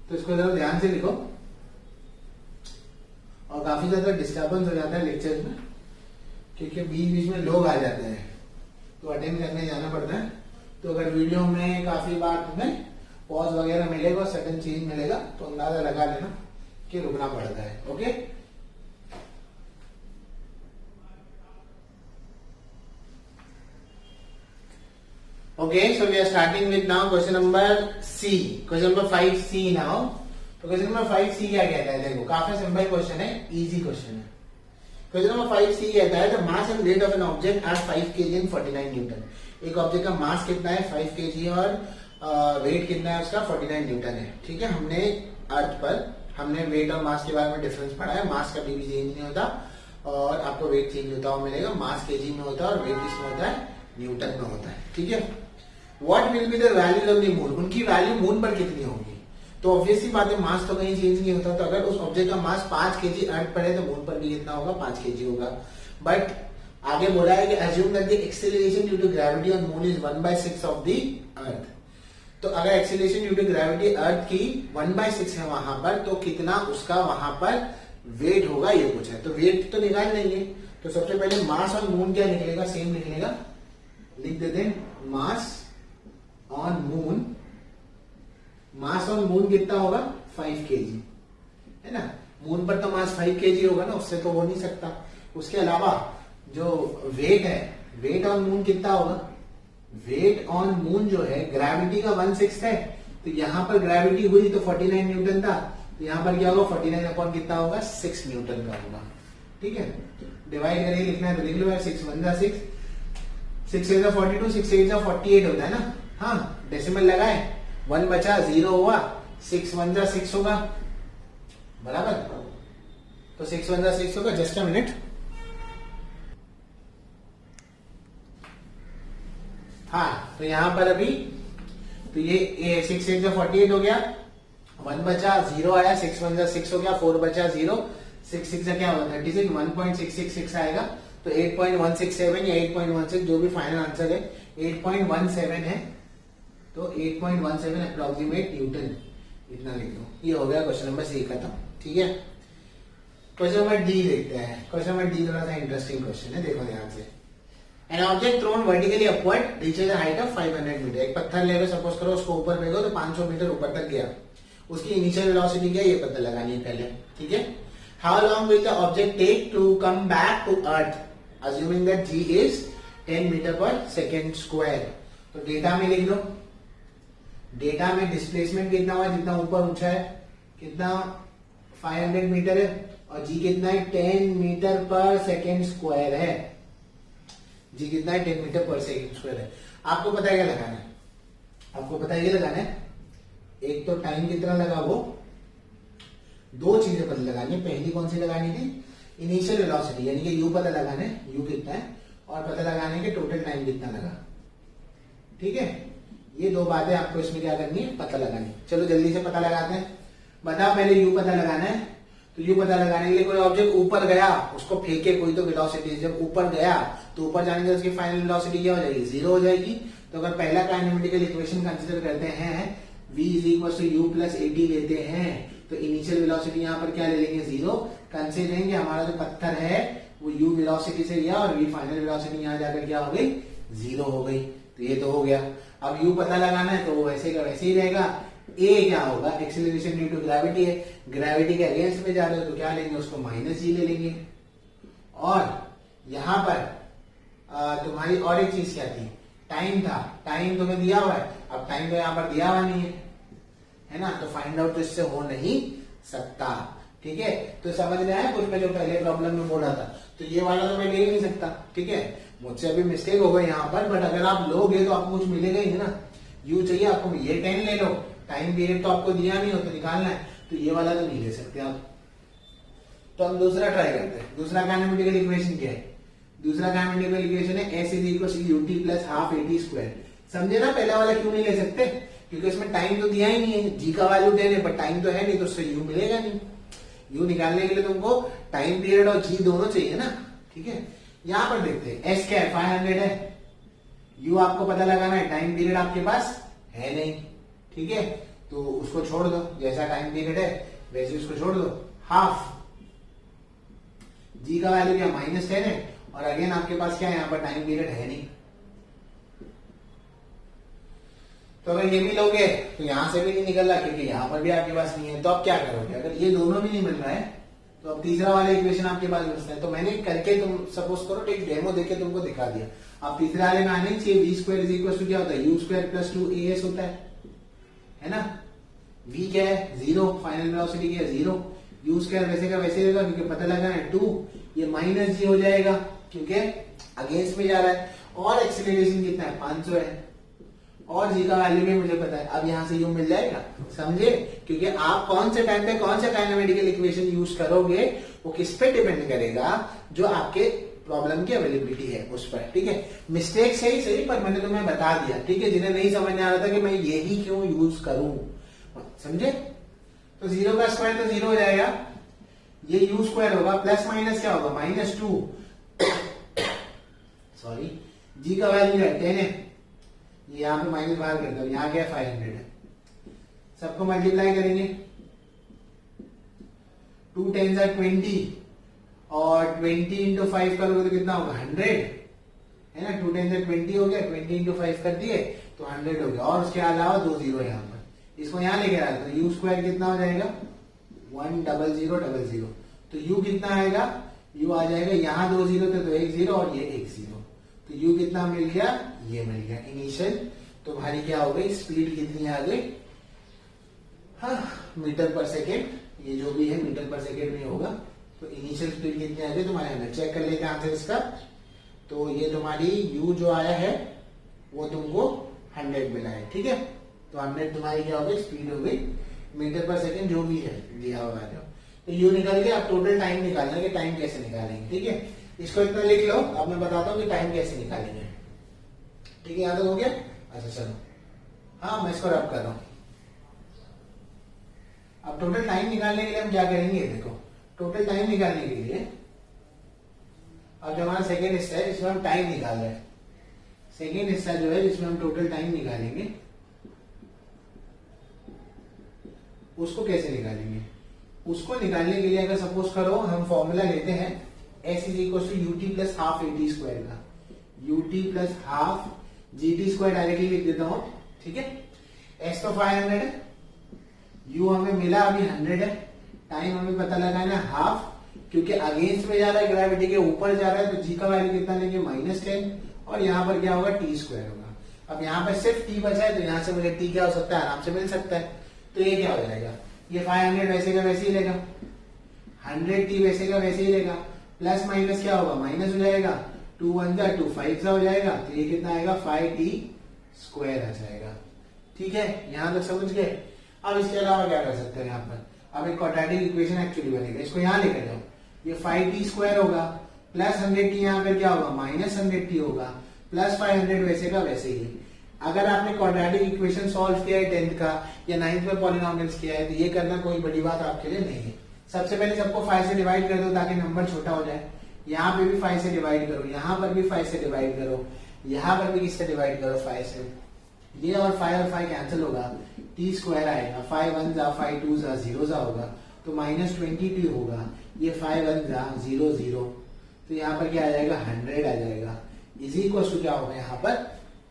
तो इसको जरा ध्यान से लिखो। और काफी ज्यादा डिस्टर्बेंस हो जाता है लेक्चर में, क्योंकि बीच बीच में लोग आ जाते हैं, तो अटेंड करने जाना पड़ता है। तो अगर वीडियो में काफी बार तुम्हें पॉज वगैरह मिलेगा, सडन चेंज मिलेगा, तो अंदाजा लगा लेना कि रुकना पड़ता है, okay. Okay, so we are starting with now question number C, question number 5C now. तो question number 5C क्या कहता है, देखो काफी सिंपल क्वेश्चन है, इजी क्वेश्चन है। क्वेश्चन नंबर 5C कहता है, the mass and weight of an object are 5 kg and 49 newton. एक ऑब्जेक्ट का मास कितना है, 5 kg, और वेट कितना है उसका, 49 न्यूटन है, ठीक है। हमने अर्थ पर हमने वेट और मास के बारे में डिफरेंस पढ़ा है। मास कभी भी चेंज नहीं होता, और आपको वेट चेंज होता हुआ मिलेगा। मास केजी में होता है और वेट किसमें होता है, न्यूटन में होता है, ठीक है। What will be the values of the moon, उनकी वैल्यू मून पर कितनी होगी। तो ऑब्वियसली बात है, मास तो कहीं चेंज नहीं होता, तो अगर उस ऑब्जेक्ट का मास 5 kg अर्थ पर है, तो मून पर भी कितना होगा, 5 kg होगा। बट आगे बोला है कि assume that the acceleration due to gravity on moon is 1/6 of the Earth. तो अगर acceleration due to gravity Earth की 1/6 है वहां पर, तो कितना उसका वहां पर वेट होगा, ये पूछा है। तो वेट तो निकाल लेंगे, तो सबसे पहले मास ऑन मून क्या निकलेगा, सेम निकलेगा, लिख देते हैं मास on moon. Mass on moon कितना होगा, 5 kg, है ना। मून पर तो मास 5 kg होगा ना, उससे तो हो नहीं सकता। उसके अलावा जो वेट है, वेट ऑन मून कितना होगा, वेट ऑन मून जो है ग्रेविटी का 1/6 है, तो यहां पर ग्रेविटी हुई तो 49 न्यूटन था, तो यहां पर क्या होगा, 49 अपॉन कितना होगा, 6 न्यूटन का होगा, ठीक है। डिवाइड करके लिखना है तो लिख लो यार, 6 1 जा 6, 6 8 जा 42, 6 8 जा 48 होता है ना। हाँ, डेसिमल लगाए, 1 बचा, 0 हुआ, 6 1 जा 6 होगा, बराबर। तो 6 1 जा 6 होगा। जस्ट अ मिनट, हाँ, तो यहाँ पर अभी तो ये 6 8 48 हो गया, 1 बचा, 0 आया, 6 1 6 हो गया, 4 बचा 0, 6 6 क्या होगा 36, 1.666 आएगा। तो 8.167 या 8.16 जो भी फाइनल आंसर है 8.17 है। तो 8.17 अप्रोक्सीमेट न्यूटन, इतना लिख लो। ये हो गया क्वेश्चन नंबर सी खत्म। ठीक है, क्वेश्चन नंबर डी देखते हैं। क्वेश्चन नंबर डी थोड़ा सा इंटरेस्टिंग क्वेश्चन है, देखो ध्यान से। An object thrown vertically upward reaches a height of 500 metre. एक पत्थर ले लो, सपोज करो उसको ऊपर फेंको तो 500 मीटर ऊपर तक गया। उसकी इनिशियल वेलोसिटी क्या है ये पता लगानी है पहले। ठीक है, how long will the object take to come back to Earth assuming that g is 10 metre पर सेकेंड स्क्वायर। तो डेटा में लिख लो, डेटा में डिस्प्लेसमेंट कितना हुआ, जितना ऊपर ऊंचा है कितना 500 मीटर है, और g कितना है 10 मीटर पर सेकेंड स्क्वायर है। जी कितना है 10 मीटर पर सेकेंड स्क्वायर है। आपको पता है क्या लगाना है, आपको पता है ये लगाना है। एक तो टाइम कितना लगा, वो दो चीजें पता लगानी है। पहली कौन सी लगानी थी, इनिशियल वेलोसिटी, यानी कि यू पता लगाना है, यू कितना है, और पता लगाना है कि टोटल टाइम कितना लगा। ठीक है, ये दो बातें आपको इसमें क्या करनी है, पता लगानी। चलो जल्दी से पता लगाते हैं। बताओ पहले यू पता लगाना है। तो यू पता लगाने के लिए कोई ऑब्जेक्ट ऊपर गया, उसको फेंके कोई तो वेलोसिटी, जब ऊपर गया तो ऊपर जाने के उसकी फाइनल वेलोसिटी क्या हो जाएगी, 0 हो जाएगी। तो अगर पहला काइनेमेटिकल इक्वेशन कंसीडर करते हैं, v = u + at लेते हैं, तो इनिशियल वेलोसिटी यहाँ पर क्या ले लेंगे 0, कंसीडर लेंगे हमारा जो पत्थर है वो u वेलोसिटी से लिया, और v फाइनल वेलोसिटी यहाँ जाकर क्या हो गई 0 हो गई। तो ये तो हो गया। अब u पता लगाना है तो वो वैसे का वैसे ही रहेगा। a क्या होगा, एक्सीलरेशन ड्यू टू ग्रेविटी है, ग्रेविटी के अगेंस्ट में जा रहे हो तो क्या लेंगे, उसको -g ले लेंगे। और यहां पर तुम्हारी और एक चीज क्या थी, टाइम था। टाइम तुम्हें दिया हुआ है, अब टाइम तो यहां पर दिया हुआ नहीं है ना, तो फाइंड आउट तो इससे हो नहीं सकता। ठीक है, तो समझ में आया कुछ मैं जो पहले प्रॉब्लम में बोला था। तो ये वाला तो मैं ले ही नहीं सकता। ठीक है, मुझसे अभी मिस्टेक हो गई यहाँ पर, बट अगर आप लोगे तो आपको कुछ मिलेगा ही ना। यू चाहिए आपको, ये 10 ले लो, टाइम पीरियड तो आपको दिया नहीं हो तो निकालना है, तो ये वाला तो नहीं ले सकते आप। तो हम दूसरा ट्राई करते हैं। दूसरा काइनेमेटिकल इक्वेशन क्या है, दूसरा काइनेमेटिकल इक्वेशन है s = ut + ½ at²। समझे ना, पहला वाला क्यों नहीं ले सकते, क्योंकि इसमें टाइम तो दिया ही नहीं है, g का वैल्यू 10 है पर टाइम तो है नहीं, तो उससे u मिलेगा नहीं। u निकालने के लिए तुमको टाइम पीरियड और g दोनों चाहिए ना। ठीक है, यहां पर देखते हैं s क्या है 500 है, u आपको पता लगाना है, टाइम पीरियड आपके पास है नहीं। ठीक है, तो उसको छोड़ दो, जैसा टाइम पीरियड है वैसे उसको छोड़ दो, हाफ। g का वैल्यू क्या -10 है, और अगेन आपके पास क्या है, यहाँ पर टाइम पीरियड है नहीं। तो अगर ये भी लोगे तो यहां से भी नहीं निकल रहा, क्योंकि यहां पर भी आपके पास नहीं है। तो आप क्या करोगे, अगर ये दोनों भी नहीं मिल रहा है तो अब तीसरा वाला इक्वेशन आपके पास बचता है। तो मैंने करके, तुम सपोज करो एक डेमो देके तुमको दिखा दिया। आप तीसरे वाले में आने चाहिए, v² क्या होता है, u² + 2as होता है ना। v क्या है 0, फाइनल वेलोसिटी क्या है 0, u² वैसे का वैसे रहेगा, क्योंकि पता लगा है 2, ये -g हो जाएगा क्योंकि अगेंस्ट में जा रहा है। और एक्सीलरेशन कितना है 500 है, और g का वैल्यू भी मुझे पता है। अब यहां से u मिल जाएगा, समझे, क्योंकि आप कौन से टाइम पे कौन सा काइनेमेटिकल इक्वेशन यूज करोगे वो किस पे डिपेंड करेगा, जो आपके प्रॉब्लम की अवेलेबिलिटी है उस पर। ठीक है, मिस्टेक सही पर मैंने तुम्हें बता दिया। ठीक है, जिन्हें नहीं समझ में आ रहा था कि मैं यही क्यों यूज करूं, समझे। तो 0 का स्क्वायर तो 0 हो जाएगा, ये u² होगा, प्लस माइनस क्या होगा -2, सॉरी, g का वैल्यू है 10 है, ये यहाँ पे माइनस बाहर करता हूं, यहाँ क्या 500 है, सबको मल्टीप्लाई करेंगे, 2 10s are 20, और 20 × 5 करोगे तो कितना होगा 100 है ना। 2 10s are 20 हो गया, 20 × 5 कर दिए तो 100 हो गया, और उसके अलावा 2 0 यहाँ पर, इसको यहाँ लेके आ तो u² कितना हो जाएगा 10000। तो u कितना आएगा, u आ जाएगा, यहाँ 2 0 थे तो 1 0 और ये 1 0, तो u कितना मिल गया, ये मिल गया। इनिशियल तुम्हारी क्या हो गई, स्पीड कितनी आ गई, हाँ मीटर पर सेकेंड, ये जो भी है मीटर पर सेकेंड में होगा। तो इनिशियल स्पीड कितनी आ गई तुम्हारे अंदर, चेक कर लेते हैं आंसर इसका। तो ये तुम्हारी u जो आया है वो तुमको 100 मिला है। ठीक है, तो 100 तुम्हारी क्या हो गई, स्पीड हो गई, मीटर पर सेकेंड जो भी है दिया हुआ है। तो u निकल गया, अब टोटल टाइम निकालना है कि टाइम कैसे निकालेंगे। ठीक है, इसको इतना लिख लो, अब मैं बताता हूँ कि टाइम कैसे निकालेंगे। ठीक है, यहाँ तक हो गया। अच्छा चलो, हाँ मैं इसको रब कर रहा हूँ। अब टोटल टाइम निकालने के लिए हम क्या करेंगे, देखो टोटल टाइम निकालने के लिए अब जो हमारा सेकेंड हिस्सा है जिसमें हम टाइम निकाल रहे हैं, सेकेंड हिस्सा जो है जिसमें हम टोटल टाइम निकालेंगे, उसको कैसे निकालेंगे? उसको निकालने के लिए अगर सपोज करो हम फॉर्मूला लेते हैं s is equal to u t plus half a t square का, u t plus half g t square directly लिख देता हूं, ठीक है। s तो 500 है, u हमें मिला अभी 100 है, टाइम हमें पता लगाना है हाफ, क्योंकि अगेंस्ट में जा रहा है, ग्रेविटी के ऊपर जा रहा है, तो g का वैल्यू कितना लेंगे -10, और यहाँ पर क्या होगा टी स्क्वायर होगा। अब यहाँ पर सिर्फ t बचा है, तो यहाँ से मुझे t क्या हो सकता है, आराम से मिल सकता है। तो ये क्या हो जाएगा, ये 500 वैसे का वैसे ही रहेगा, 100t वैसे का वैसे ही रहेगा, प्लस माइनस क्या होगा, माइनस हो जाएगा, 2 1 जा 2 5 हो जाएगा, तो ये कितना आएगा 5t स्क्वायर आ जाएगा। ठीक है, यहां तक समझ गए। अब इसके अलावा क्या कर सकते हैं, यहाँ पर अब एक क्वाड्रेटिक इक्वेशन एक्चुअली बनेगा, इसको यहाँ लेकर जाओ, ये 5t स्क्वायर होगा, प्लस 100t यहाँ पर क्या होगा, माइनस 100t होगा, प्लस 500 वैसे का वैसे ही। अगर आपने क्वाड्रेटिक इक्वेशन सॉल्व किया है 10th का या 9th में पॉलिनोमियल्स किया है, तो ये करना कोई बड़ी बात आपके लिए नहीं है। सबसे पहले सबको 5 से डिवाइड कर दो ताकि नंबर छोटा हो जाए। यहाँ पे भी 5 से डिवाइड करो, यहाँ पर भी 5 से डिवाइड करो, यहाँ पर भी किससे डिवाइड करो, 5 से। ये और 5 कैंसिल होगा, t स्क्वायर आएगा, 5 1 जा 5 2 जा 0 जा होगा, तो -20t होगा, ये 5 1 जा 0 0, तो यहाँ पर क्या आ जाएगा 100 आ जाएगा, इज इक्वल टू क्या होगा, यहाँ पर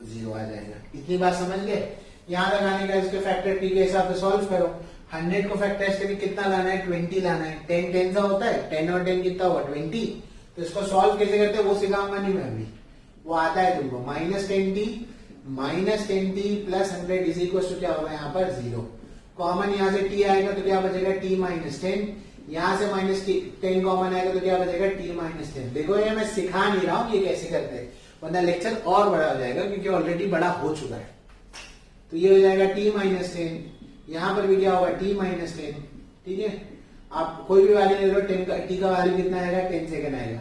0 आ जाएगा। इतनी बात समझ गए। यहाँ लगाने का इसके फैक्टर t के हिसाब से सॉल्व करो। 100 को फैक्टराइज करके कितना लाना है, 20 लाना है। 10 10 सा होता है, 10 और 10 कितना होगा 20। तो इसको सॉल्व कैसे करते हैं वो सिखाऊंगा नहीं मैं अभी, वो आता है तुमको। -10t plus 100 is equal to क्या होगा, यहाँ पर 0। कॉमन यहाँ से t आएगा तो क्या बचेगा, t -10। यहाँ से -10 कॉमन आएगा तो क्या बचेगा, t -10। देखो ये मैं सिखा नहीं रहा हूँ ये कैसे करते हैं, वरना लेक्चर और बड़ा हो जाएगा क्योंकि ऑलरेडी बड़ा हो चुका है। तो ये हो जाएगा t -10, यहाँ पर भी क्या होगा t -10। ठीक है, आप कोई भी वैल्यू ले लो, t का वैल्यू कितना आएगा, 10 सेकेंड आएगा।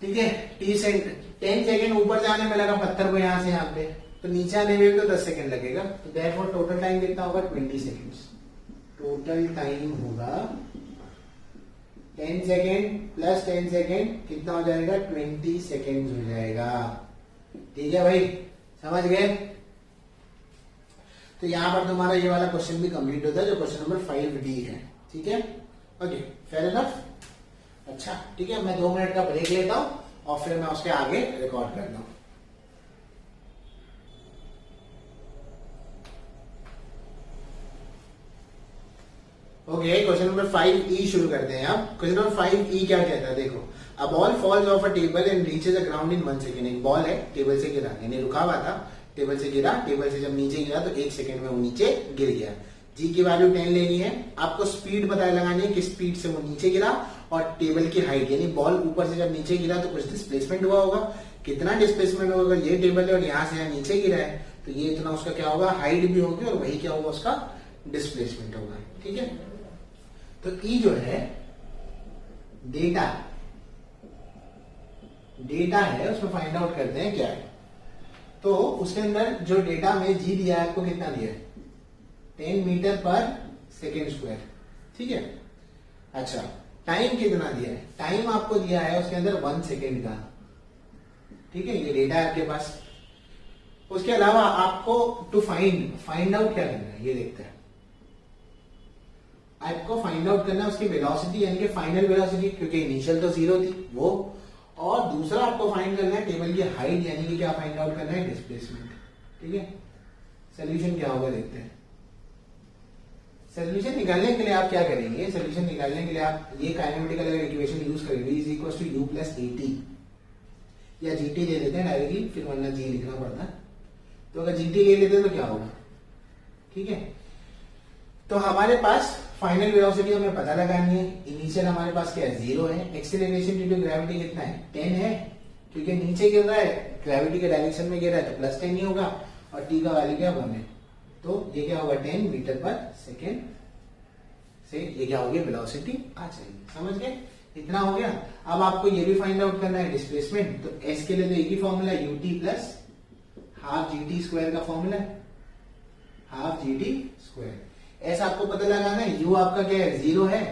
ठीक है, 10 सेकेंड ऊपर जाने में लगा पत्थर को यहाँ से यहाँ पे, तो नीचे आने में तो 10 सेकेंड लगेगा। तो देयरफॉर टोटल टाइम कितना होगा, 20 सेकेंड्स। टोटल टाइम होगा 10 सेकेंड प्लस 10 सेकेंड कितना हो जाएगा, 20 सेकेंड हो जाएगा। ठीक है भाई, समझ गए। तो यहां पर तुम्हारा ये वाला क्वेश्चन भी कंप्लीट होता है जो क्वेश्चन नंबर 5D है। ठीक है, ओके, फेयर इनफ। अच्छा ठीक है, मैं 2 मिनट का ब्रेक लेता हूं और फिर मैं उसके आगे रिकॉर्ड करता हूं। ओके, क्वेश्चन नंबर 5E शुरू करते हैं। अब क्वेश्चन नंबर 5E क्या कहता है, देखो। A ball falls off a table and reaches a ground in 1 second. एक बॉल है, टेबल से गिरा, यानी रुका हुआ था, टेबल से गिरा, टेबल से जब नीचे गिरा तो 1 सेकेंड में वो नीचे गिर गया। जी की वैल्यू 10 लेनी है, आपको स्पीड पता लगानी है किस स्पीड से वो नीचे गिरा, और टेबल की हाइट, यानी बॉल ऊपर से जब नीचे गिरा तो कुछ डिस्प्लेसमेंट हुआ होगा। कितना डिस्प्लेसमेंट होगा, ये टेबल है और यहाँ से यहाँ नीचे गिरा है, तो ये इतना उसका क्या होगा, हाइट भी होगी, और वही क्या होगा, उसका डिस्प्लेसमेंट होगा। ठीक है, तो ई जो है डेटा है, उसको फाइंड आउट करते हैं क्या है। तो उसके अंदर जो डेटा में जी दिया है, आपको कितना दिया है, 10 मीटर पर सेकेंड स्क्वायर। ठीक है, अच्छा टाइम कितना दिया है, टाइम आपको दिया है उसके अंदर 1 सेकेंड का। ठीक है, ये डेटा है आपके पास। उसके अलावा आपको टू फाइंड आउट क्या करना है, ये देखते हैं। आपको फाइंड आउट करना है उसकी वेलोसिटी, यानी कि फाइनल वेलोसिटी, क्योंकि इनिशियल तो 0 थी वो, और दूसरा आपको फाइंड करना है टेबल की हाइट, यानी कि क्या फाइंड आउट करना है, डिस्प्लेसमेंट। ठीक है, सोल्यूशन क्या होगा देखते हैं। सोल्यूशन निकालने के लिए आप क्या करेंगे, सोल्यूशन निकालने के लिए आप ये काइनेमेटिकल अगर इक्वेशन यूज करेंगे, v is to u plus at, या gt ले लेते हैं डायरेक्टली, फिर वरना g लिखना पड़ता है। तो अगर gt ले लेते हैं तो क्या होगा। ठीक है, तो हमारे पास फाइनल वेलोसिटी हमें पता लगानी है। इनिशियल हमारे पास क्या है, 0 है। एक्सीलरेशन ड्यू टू ग्रेविटी कितना है, 10 है, क्योंकि नीचे गिर रहा है, ग्रेविटी के डायरेक्शन में गिर रहा है, तो प्लस 10 ही होगा, और t का वैल्यू क्या 1 है, तो ये क्या होगा 10 मीटर पर सेकेंड से ये क्या होगी, वेलोसिटी आ जाएगी। समझ गए, इतना हो गया। अब आपको ये भी फाइंड आउट करना है डिस्प्लेसमेंट, तो एस के लिए तो एक ही फॉर्मूला है, UT plus half G T square का फॉर्मूला है, half G T square. S आपको पता लगाना है, यू आपका क्या है 0 है,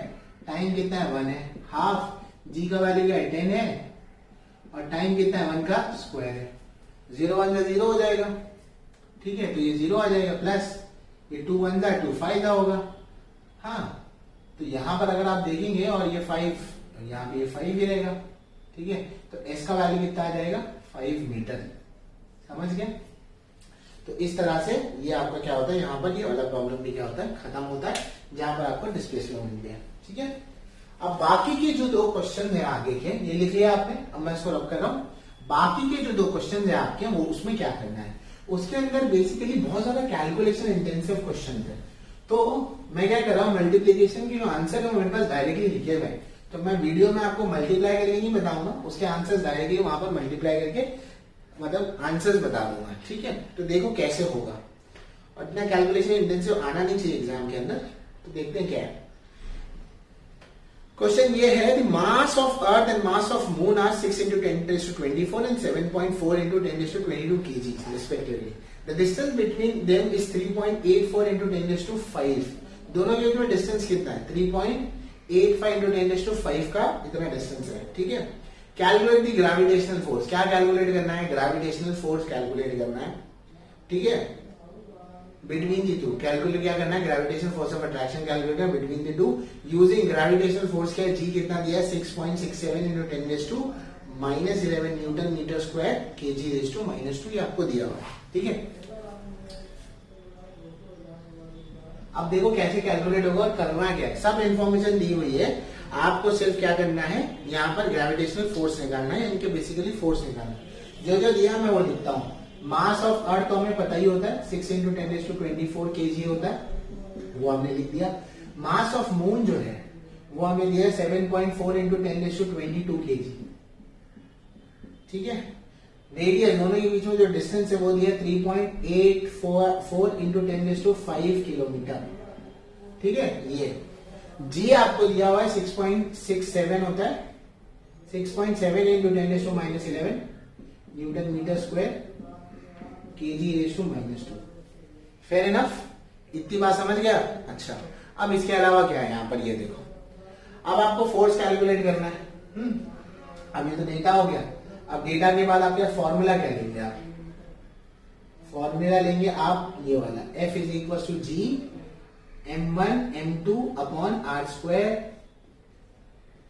टाइम कितना है 1 है, हाफ जी का वैल्यू क्या है 10 है, और टाइम कितना है 1 का स्क्वायर है, 0 1 का 0 हो जाएगा, ठीक है, तो ये 0 आ जाएगा, प्लस ये 2 1 का 2 5 का होगा। हाँ, तो यहां पर अगर आप देखेंगे और ये 5, यहाँ पे ये 5 ही रहेगा, ठीक है, तो एस का वैल्यू कितना आ जाएगा 5 मीटर, समझ गए। तो इस तरह से ये आपका क्या होता है, यहाँ पर ये वाला प्रॉब्लम भी क्या होता है खत्म होता है, जहां पर आपको डिस्प्लेसमेंट मिल गया, ठीक है। अब बाकी के जो 2 क्वेश्चन है आगे के, ये लिख लिया आपने, अब मैं इसको रब कर रहा हूँ। बाकी के जो 2 क्वेश्चन है आपके, वो उसमें क्या करना है, उसके अंदर बेसिकली बहुत ज्यादा कैलकुलेशन इंटेंसिव क्वेश्चन है। तो मैं क्या कर रहा हूँ, मल्टीप्लीकेशन के जो आंसर है वो मेरे पास डायरेक्टली लिखे हुए, तो मैं वीडियो में आपको मल्टीप्लाई करके नहीं बताऊंगा, उसके आंसर्स डायरेक्टली वहां पर मल्टीप्लाई करके मतलब आंसर्स बता दूंगा, ठीक है। तो देखो कैसे होगा, और इतना कैलकुलेशन इंटेंसिव आना नहीं चाहिए एग्जाम के अंदर। तो देखते हैं क्या है क्वेश्चन। ये है the mass of Earth and mass of moon are 6 into 10⁻24 and 7.4 into 10⁻22 kg respectively. The distance between them is 3.84 into 10⁻5. दोनों के बीच में डिस्टेंस कितना है 3.85 into 10⁻5 का इतना डिस्टेंस है, ठीक है। कैलकुलेट द ग्रेविटेशनल फोर्स, क्या कैलकुलेट करना है, ग्रेविटेशनल फोर्स कैलकुलेट करना है, ठीक है, बिटवीन दी टू। कैलकुलेट क्या करना है, gravitational force of attraction calculate करना between the two using gravitational force क्या है, जी कितना दिया है 6.67 into 10⁻⁻11 newton metre square kg⁻², ये आपको दिया हुआ है, ठीक है। अब देखो कैसे कैलकुलेट होगा और करना क्या है, सब इंफॉर्मेशन दी हुई है, आपको सिर्फ क्या करना है, यहाँ पर ग्रेविटेशनल फोर्स निकालना है, इनके बेसिकली फोर्स निकालना है। जो जो दिया मैं वो लिखता हूँ। मास ऑफ अर्थ तो हमें पता ही होता है 6 into 10⁻24 kg होता है, वो हमने लिख दिया। मास ऑफ मून जो है वो हमें दिया है 7.4 into 10⁻22 kg, ठीक है। रेडियस दोनों के बीच में जो डिस्टेंस है वो दिया 3.84 into 10⁻5 किलोमीटर, ठीक है। ये जी आपको दिया हुआ है 6.67 होता है, 6.7 into 10⁻⁻11 newton metre square kg⁻²। Fair enough, इतनी बात समझ गया। अच्छा, अब इसके अलावा क्या है यहाँ पर, ये देखो, अब आपको फोर्स कैलकुलेट करना है। अब ये तो डेटा हो गया, अब डेटा के बाद आपके फॉर्मूला क्या लेंगे, आप फॉर्मूला लेंगे आप ये वाला, F = G m1 m2 upon r²।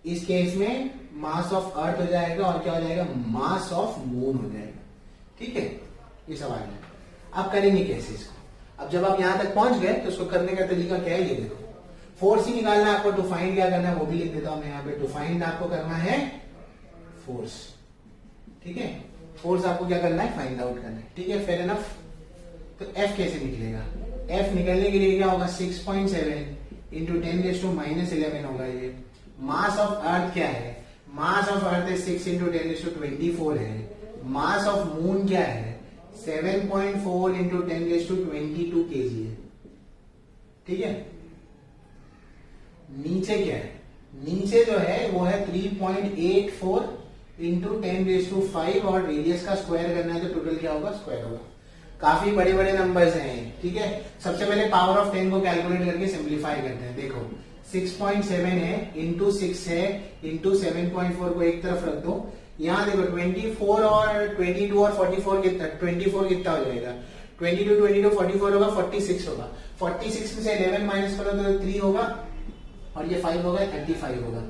इस केस में मास ऑफ अर्थ हो जाएगा और क्या हो जाएगा, मास ऑफ मून हो जाएगा, ठीक है। ये सवाल है, अब करेंगे कैसे इसको। अब जब आप यहां तक पहुंच गए तो इसको करने का तरीका क्या है, ये देखो, फोर्स ही निकालना है आपको, टू फाइंड क्या करना है वो भी लिख देता हूं मैं यहाँ पे, टू फाइंड आपको करना है फोर्स, ठीक है। फोर्स आपको क्या करना है, फाइंड आउट करना है, ठीक है, फेयर इनफ। तो F कैसे निकलेगा, F निकलने के लिए क्या होगा 6.7 into 10⁻⁻11 होगा। ये मास ऑफ अर्थ क्या है, मास ऑफ अर्थ है 6 into 10⁻24 है, मास ऑफ मून क्या है 7.4 into 10⁻22 kg है, ठीक है। नीचे क्या है, नीचे जो है वो है 3.84 into 10⁻5 और रेडियस का स्क्वायर करना है तो टोटल क्या होगा, स्क्वायर होगा। काफी बड़े बड़े नंबर्स हैं, ठीक है। सबसे पहले पावर ऑफ 10 को कैलकुलेट करके सिंप्लीफाई करते हैं। देखो 6.7 है इंटू 6 है इंटू 7.4 को एक तरफ रख दो, यहाँ देखो 24 और 22 और 44 कितना, 24 कितना हो जाएगा, 22 22 44 होगा 46 होगा, 46 में से 11 माइनस करो तो 3 होगा और ये 5 होगा 35 होगा।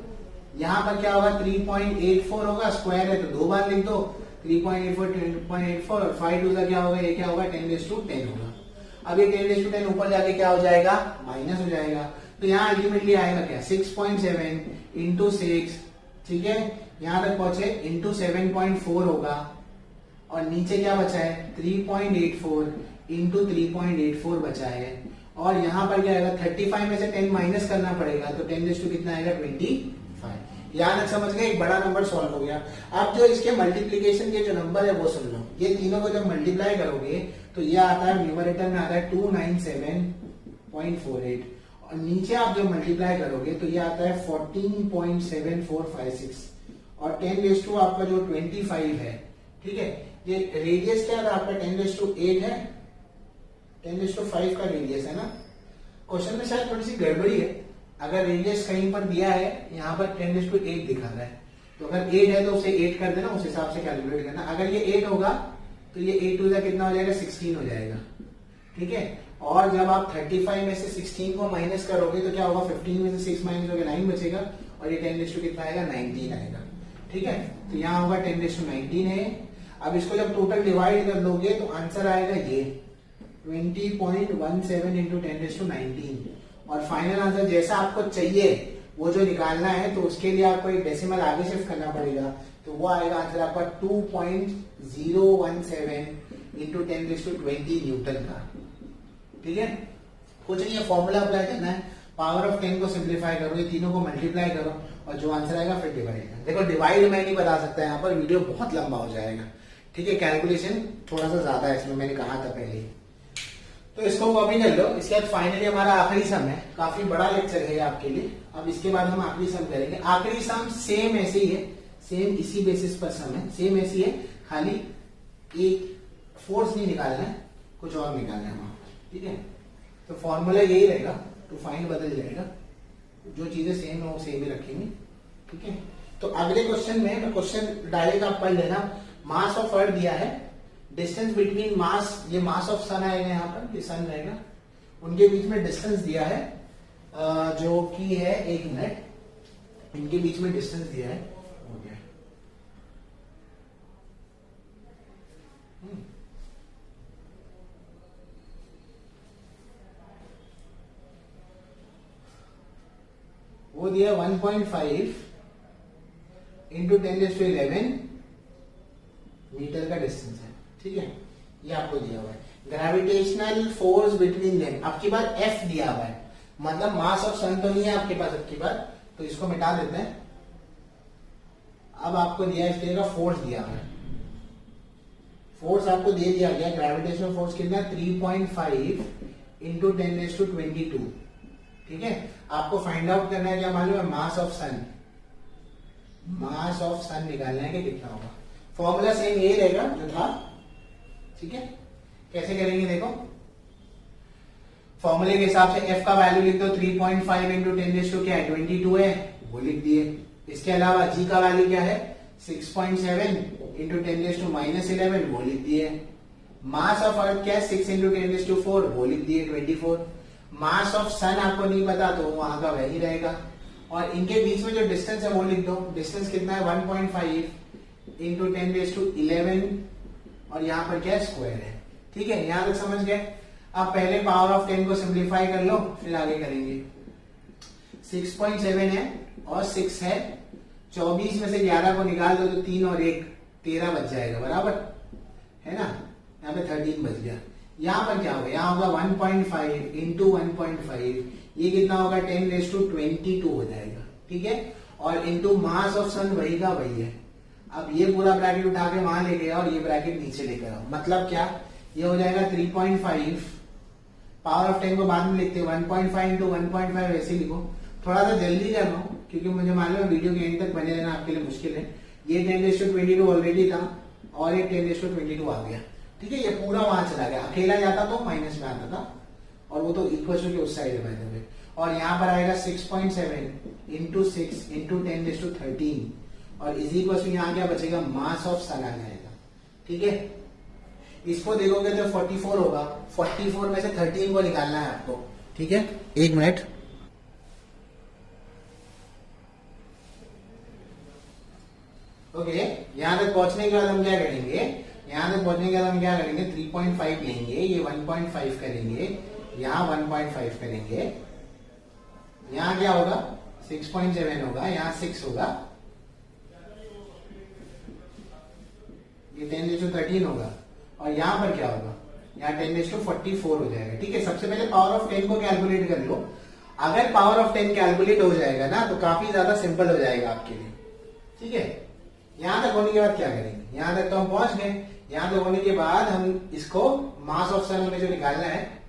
यहाँ पर क्या होगा 3.84 होगा, स्क्वायर है तो 2 बार लिख दो, 3.84 10.84 और 5 2 का क्या होगा, ये क्या होगा 10⁻10 होगा। अब ये 10⁻10 ऊपर जाके क्या हो जाएगा, माइनस हो जाएगा। तो यहाँ अल्टीमेटली आएगा क्या 6.7 इंटू 6, ठीक है, यहां तक पहुंचे इंटू 7.4 होगा और नीचे क्या बचा है 3.84 इंटू 3.84 बचा है और यहाँ पर क्या आएगा 35 में से 10 माइनस करना पड़ेगा तो 10 कितना आएगा 25। यहाँ तक समझ गए, एक बड़ा नंबर सॉल्व हो गया। अब जो इसके मल्टीप्लीकेशन के जो नंबर है वो सुन लो, ये तीनों को जब मल्टीप्लाई करोगे तो ये आता है न्यूमरेटर में आता है 297.48 और नीचे आप जब मल्टीप्लाई करोगे तो ये आता है 14.7456 और 10⁻² आपका जो 25 है, ठीक है। ये रेडियस क्या था आपका 10⁸ है, 10⁵ का रेडियस है ना। क्वेश्चन में शायद थोड़ी सी गड़बड़ी है, अगर रेडियस कहीं पर दिया है यहाँ पर 10⁸ दिखा रहा है, तो अगर 8 है तो उसे 8 कर देना, उस हिसाब से कैलकुलेट करना। अगर ये 8 होगा तो ये 8 टू कितना हो जाएगा 16 हो जाएगा, ठीक है। और जब आप 35 में से 16 को माइनस करोगे तो क्या होगा 15 में से 6 माइनस होगा 9 बचेगा और ये 10 कितना आएगा 19 आएगा, ठीक है। तो यहाँ होगा 10⁻19 है। अब इसको जब टोटल डिवाइड कर लोगे तो आंसर आएगा ये 20.17 इंटू 10⁻19 और फाइनल आंसर जैसा आपको चाहिए वो जो निकालना है तो उसके लिए आपको एक डेसिमल आगे शिफ्ट करना पड़ेगा, तो वो आएगा आंसर आपका 2.017 इंटू 10⁻20 न्यूटन का, ठीक है। कुछ नहीं है, फॉर्मूला अप्लाई करना है, पावर ऑफ 10 को सिंप्लीफाई करो, ये तीनों को मल्टीप्लाई करो और जो आंसर आएगा फिर डिवाइड करो। देखो डिवाइड मैं नहीं बता सकता, यहाँ पर वीडियो बहुत लंबा हो जाएगा, ठीक है। कैलकुलेशन थोड़ा सा ज्यादा है इसमें, मैंने कहा था पहले, तो इसको कॉपी कर लो। इसके बाद फाइनली हमारा आखिरी सम है, काफी बड़ा लेक्चर है आपके लिए। अब इसके बाद हम आखिरी सम करेंगे। आखिरी सम सेम ऐसे ही है, सेम इसी बेसिस पर सम है, सेम ऐसी है, खाली एक फोर्स नहीं निकालना है, कुछ और निकालना है वहां, ठीक है। तो फॉर्मूला यही रहेगा, टू फाइंड बदल जाएगा, जो चीजें सेम है वो सेम ही रखेंगे, ठीक है। तो अगले क्वेश्चन में क्वेश्चन डायरेक्ट आप पढ़ लेना। मास ऑफ अर्थ दिया है, डिस्टेंस बिटवीन मास, ये मास ऑफ सन आएगा यहाँ पर, ये सन रहेगा, उनके बीच में डिस्टेंस दिया है जो कि है 1 मिनट, इनके बीच में डिस्टेंस दिया है, हो गया। वो दिया 1.5 इंटू 10⁻11 मीटर का डिस्टेंस है, ठीक है। ये आपको दिया हुआ है। ग्रेविटेशनल फोर्स बिटवीन देम, आपकी बार F दिया हुआ है, मतलब मास ऑफ सन तो नहीं है आपके पास आपकी बार, तो इसको मिटा देते हैं। अब आपको दिया है, इसलिए फोर्स दिया हुआ है, फोर्स आपको दे दिया गया। ग्रेविटेशनल फोर्स कितना है 3.5 इंटू 10⁻22, ठीक है। आपको फाइंड आउट करना है, क्या मालूम है, mass of sun, mass of सन निकालना है कि कितना होगा। फॉर्मूला सेम यही रहेगा जो था, ठीक है। कैसे करेंगे देखो, फॉर्मूले के हिसाब से F का वैल्यू लिख दो, 3.5 इंटू 10⁻22 क्या है 22 है, वो लिख दिए। इसके अलावा G का वैल्यू क्या है 6.7 इंटू 10⁻−11 वो लिख दिए। मास ऑफ अर्थ क्या है 6 इंटू 10⁻4 वो लिख दिए 24। मास ऑफ सन आपको नहीं पता तो वहां का वही रहेगा। और इनके बीच में जो डिस्टेंस है वो लिख दो, डिस्टेंस कितना है 1.5 इंटू 10⁻11 और यहाँ पर क्या स्क्वायर है, ठीक है। यहां तक समझ गए। अब पहले पावर ऑफ 10 को सिंप्लीफाई कर लो, फिर आगे करेंगे। 6.7 है और 6 है, 24 में से 11 को निकाल दो तो 3 और 1 13 बच जाएगा, बराबर है ना। यहाँ पे 13 बच गया। यहाँ पर क्या होगा, यहाँ होगा 1.5 इंटू 1.5, ये कितना होगा 10⁻22 हो जाएगा, ठीक है। और इंटू मास ऑफ सन वही का वही है। अब ये पूरा ब्रैकेट उठा के वहां ले गया और ये ब्रैकेट नीचे लेकर आओ, मतलब क्या, ये हो जाएगा 3.5, पावर ऑफ 10 को बाद में लिखते हैं 1.5 इंटू 1.5 ऐसे लिखो। थोड़ा सा जल्दी कर लो क्योंकि मुझे मालूम है वीडियो के एंड तक बने रहना आपके लिए मुश्किल है। ये 10⁻22 ऑलरेडी था और एक 10⁻22 आ गया, ठीक है। ये पूरा वहां चला गया, अकेला जाता तो माइनस में आता था और वो तो इक्वल के उस साइड में थे। और यहाँ पर आएगा 6.7 इंटू 6 इंटू 10⁻13 और इज इक्वल टू यहाँ क्या बचेगा, मास ऑफ सन आ जाएगा, ठीक है। इसको देखोगे तो 44 होगा, 44 में से 13 को निकालना है आपको, ठीक है। 1 मिनट, ओके। यहां तक पहुंचने के बाद हम क्या करेंगे, यहां तक पहुंचने के बाद हम क्या करेंगे 3.5 लेंगे, ये 1.5 करेंगे, यहाँ 1.5 करेंगे, यहाँ क्या होगा 6.7 होगा, यहाँ 6 होगा, ये 10⁻13 होगा और यहाँ पर क्या होगा, यहाँ 10⁻44 हो जाएगा, ठीक है। सबसे पहले पावर ऑफ 10 को कैलकुलेट कर लो। अगर पावर ऑफ 10 कैलकुलेट हो जाएगा ना तो काफी ज्यादा सिंपल हो जाएगा आपके लिए, ठीक है। यहां तक होने के बाद क्या करेंगे, यहां तक तो हम पहुंच गए। यहां तक होने के बाद हम इसको मास ऑफ सन में जो निकालना है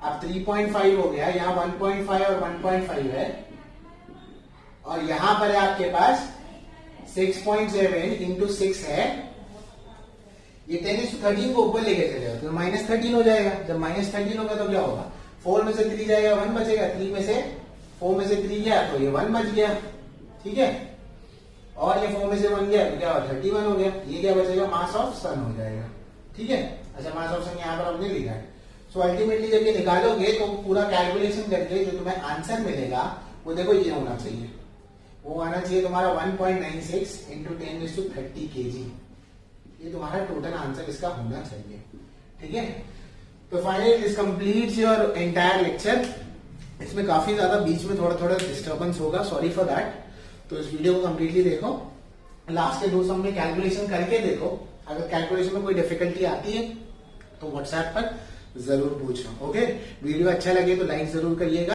अब 3.5 हो गया, यहाँ 1.5 और 1.5 है, और यहां पर है आपके पास 6.7 इंटू 6 है, ये 10:13 को ऊपर लेके चलेगा तो -13 हो जाएगा। जब -13 होगा तो क्या होगा, 4 में से 3 जाएगा, 1 बचेगा, 3 में से 4 में से 3 गया तो ये 1 बच गया, ठीक है, और ये 4 में से 1 गया तो क्या हुआ, 31 हो गया। ये क्या बचेगा, मास ऑफ सन हो जाएगा, ठीक है। अच्छा, मास ऑफ सन यहाँ पर हमने लिखा है। सो अल्टीमेटली जब ये निकालोगे तो पूरा कैलकुलेशन करके जो तुम्हें आंसर मिलेगा वो देखो ये होना चाहिए, वो आना चाहिए तुम्हारा 1.96 इंटू 10⁻30 kg। ये तुम्हारा टोटल आंसर इसका होना चाहिए, ठीक है। तो finally this completes your entire lecture. इसमें काफी ज्यादा बीच में थोड़ा थोड़ा डिस्टर्बेंस होगा, सॉरी फॉर दैट। तो इस वीडियो को कंप्लीटली देखो, लास्ट के 2 सम में कैलकुलेशन करके देखो। अगर कैलकुलेशन में कोई डिफिकल्टी आती है तो व्हाट्सएप पर जरूर पूछो, ओके। वीडियो अच्छा लगे तो लाइक जरूर करिएगा।